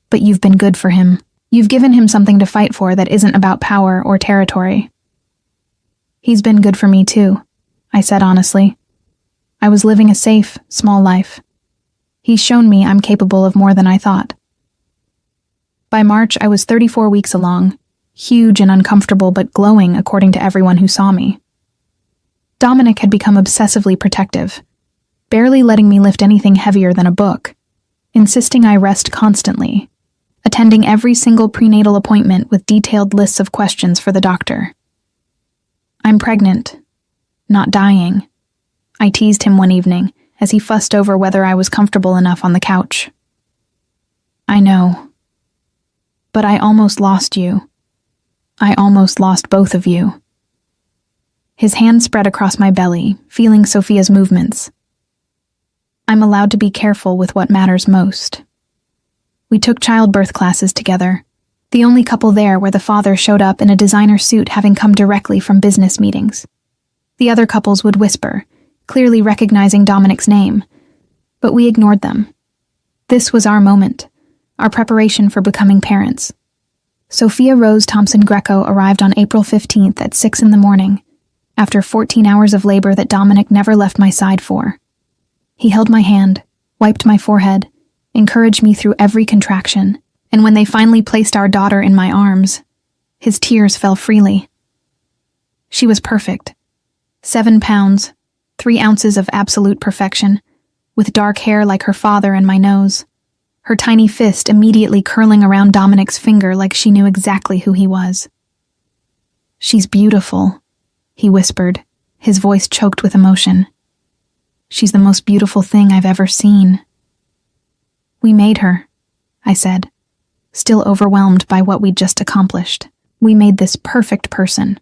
But you've been good for him. You've given him something to fight for that isn't about power or territory." "He's been good for me too," I said honestly. "I was living a safe, small life. He's shown me I'm capable of more than I thought." By March, I was 34 weeks along, huge and uncomfortable but glowing according to everyone who saw me. Dominic had become obsessively protective, barely letting me lift anything heavier than a book, insisting I rest constantly, attending every single prenatal appointment with detailed lists of questions for the doctor. "I'm pregnant, not dying," I teased him one evening as he fussed over whether I was comfortable enough on the couch. "I know. But I almost lost you. I almost lost both of you." His hand spread across my belly, feeling Sophia's movements. "I'm allowed to be careful with what matters most." We took childbirth classes together, the only couple there where the father showed up in a designer suit having come directly from business meetings. The other couples would whisper, clearly recognizing Dominic's name, but we ignored them. This was our moment, our preparation for becoming parents. Sophia Rose Thompson Greco arrived on April 15th at 6 in the morning, after 14 hours of labor that Dominic never left my side for. He held my hand, wiped my forehead, encouraged me through every contraction, and when they finally placed our daughter in my arms, his tears fell freely. She was perfect. 7 pounds, 3 ounces of absolute perfection, with dark hair like her father and my nose, her tiny fist immediately curling around Dominic's finger like she knew exactly who he was. "She's beautiful," he whispered, his voice choked with emotion. "She's the most beautiful thing I've ever seen." "We made her," I said, still overwhelmed by what we'd just accomplished. "We made this perfect person."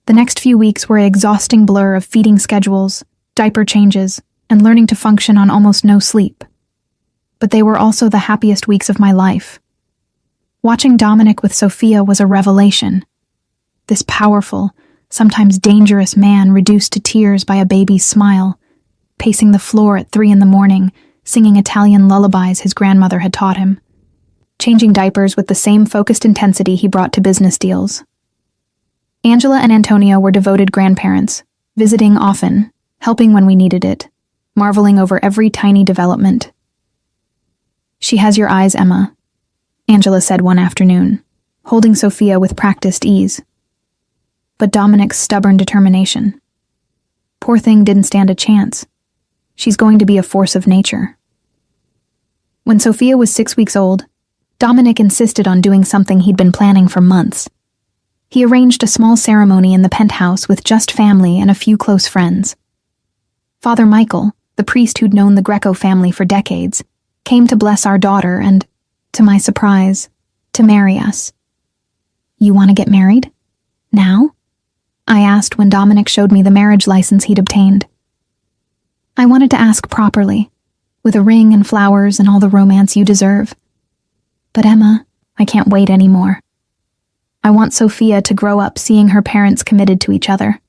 The next few weeks were an exhausting blur of feeding schedules, diaper changes, and learning to function on almost no sleep. but they were also the happiest weeks of my life. Watching Dominic with Sophia was a revelation. This powerful, sometimes dangerous man reduced to tears by a baby's smile, pacing the floor at 3 a.m, singing Italian lullabies his grandmother had taught him, changing diapers with the same focused intensity he brought to business deals. Angela and Antonio were devoted grandparents, visiting often, helping when we needed it, marveling over every tiny development. "She has your eyes, Emma," Angela said one afternoon, holding Sophia with practiced ease. But Dominic's stubborn determination. "Poor thing didn't stand a chance. She's going to be a force of nature." When Sophia was 6 weeks old, Dominic insisted on doing something he'd been planning for months. He arranged a small ceremony in the penthouse with just family and a few close friends. Father Michael, the priest who'd known the Greco family for decades, came to bless our daughter and, to my surprise, to marry us. "You want to get married? Now?" I asked when Dominic showed me the marriage license he'd obtained. "I wanted to ask properly, with a ring and flowers and all the romance you deserve. But Emma, I can't wait anymore. I want Sophia to grow up seeing her parents committed to each other.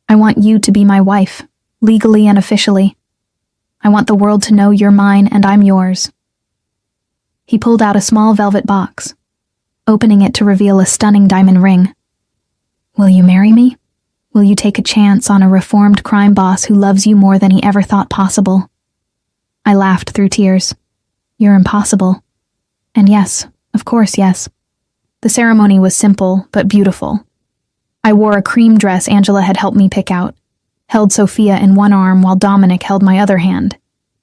I want you to be my wife, legally and officially. I want the world to know you're mine and I'm yours." He pulled out a small velvet box, opening it to reveal a stunning diamond ring. "Will you marry me? Will you take a chance on a reformed crime boss who loves you more than he ever thought possible?" I laughed through tears. "You're impossible." And yes, of course, yes. The ceremony was simple, but beautiful. I wore a cream dress Angela had helped me pick out, held Sophia in one arm while Dominic held my other hand,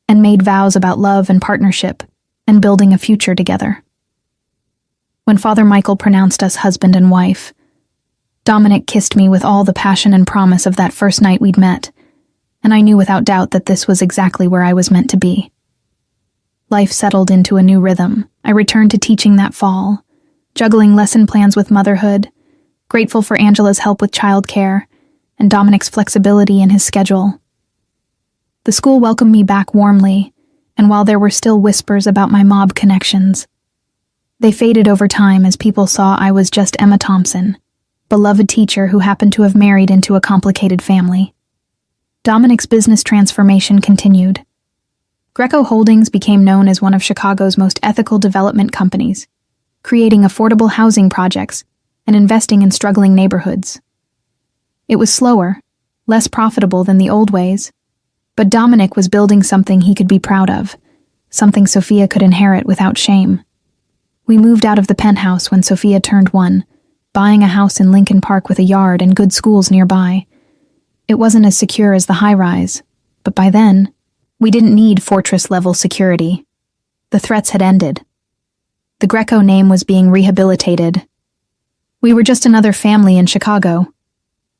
and made vows about love and partnership, and building a future together. When Father Michael pronounced us husband and wife, Dominic kissed me with all the passion and promise of that first night we'd met, and I knew without doubt that this was exactly where I was meant to be. Life settled into a new rhythm. I returned to teaching that fall, juggling lesson plans with motherhood, grateful for Angela's help with childcare, and Dominic's flexibility in his schedule. The school welcomed me back warmly, and while there were still whispers about my mob connections, they faded over time as people saw I was just Emma Thompson, beloved teacher who happened to have married into a complicated family. Dominic's business transformation continued. Greco Holdings became known as one of Chicago's most ethical development companies, creating affordable housing projects and investing in struggling neighborhoods. It was slower, less profitable than the old ways, but Dominic was building something he could be proud of, something Sophia could inherit without shame. We moved out of the penthouse when Sophia turned 1, buying a house in Lincoln Park with a yard and good schools nearby. It wasn't as secure as the high-rise, but by then, we didn't need fortress-level security. The threats had ended. The Greco name was being rehabilitated. We were just another family in Chicago,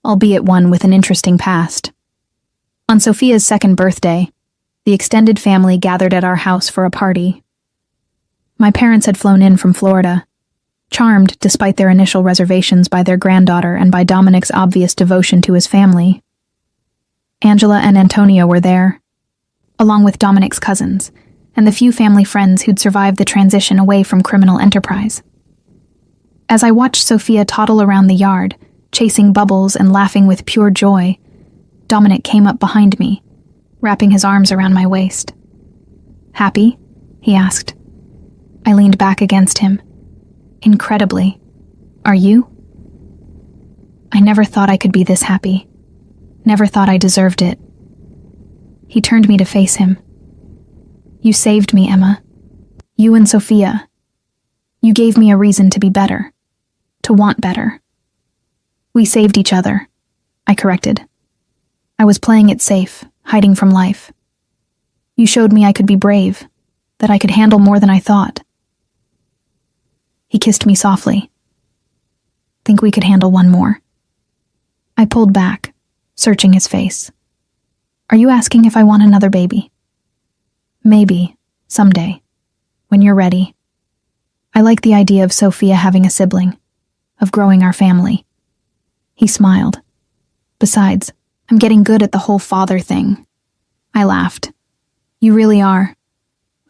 albeit one with an interesting past. On Sophia's 2nd birthday, the extended family gathered at our house for a party. My parents had flown in from Florida, charmed despite their initial reservations by their granddaughter and by Dominic's obvious devotion to his family. Angela and Antonio were there, along with Dominic's cousins, and the few family friends who'd survived the transition away from criminal enterprise. As I watched Sophia toddle around the yard, chasing bubbles and laughing with pure joy, Dominic came up behind me, wrapping his arms around my waist. "Happy?" he asked. I leaned back against him. "Incredibly. Are you?" I never thought I could be this happy. Never thought I deserved it. He turned me to face him. "You saved me, Emma. You and Sophia. You gave me a reason to be better. To want better." "We saved each other," I corrected. I was playing it safe, hiding from life. "You showed me I could be brave, that I could handle more than I thought." He kissed me softly. "Think we could handle one more?" I pulled back, searching his face. "Are you asking if I want another baby?" "Maybe, someday, when you're ready. I like the idea of Sophia having a sibling, of growing our family." He smiled. "Besides, I'm getting good at the whole father thing." I laughed. "You really are.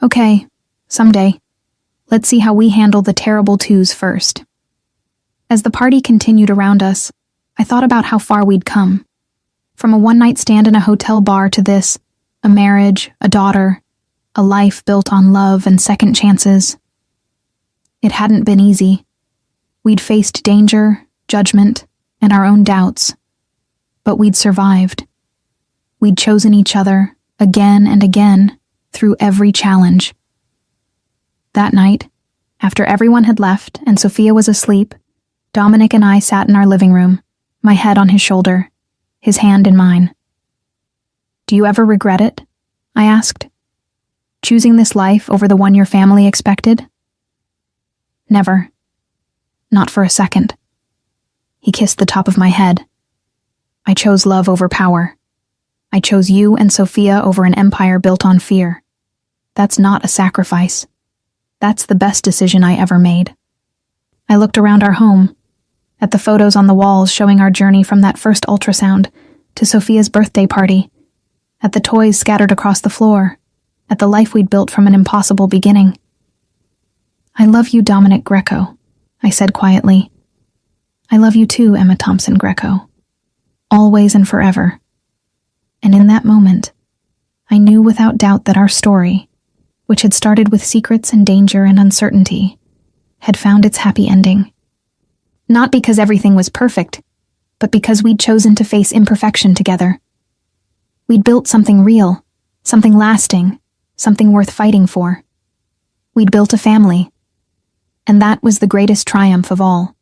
Okay, someday. Let's see how we handle the terrible twos first. As the party continued around us, I thought about how far we'd come. From a one-night stand in a hotel bar to this, a marriage, a daughter, a life built on love and second chances. It hadn't been easy. We'd faced danger, judgment, and our own doubts. But we'd survived. We'd chosen each other, again and again, through every challenge. That night, after everyone had left and Sophia was asleep, Dominic and I sat in our living room, my head on his shoulder, his hand in mine. "Do you ever regret it?" I asked. "Choosing this life over the one your family expected?" "Never. Not for a second." He kissed the top of my head. "I chose love over power. I chose you and Sophia over an empire built on fear. That's not a sacrifice. That's the best decision I ever made." I looked around our home, at the photos on the walls showing our journey from that first ultrasound to Sophia's birthday party, at the toys scattered across the floor, at the life we'd built from an impossible beginning. "I love you, Dominic Greco," I said quietly. "I love you too, Emma Thompson Greco. Always and forever." And in that moment, I knew without doubt that our story, which had started with secrets and danger and uncertainty, had found its happy ending. Not because everything was perfect, but because we'd chosen to face imperfection together. We'd built something real, something lasting, something worth fighting for. We'd built a family. And that was the greatest triumph of all.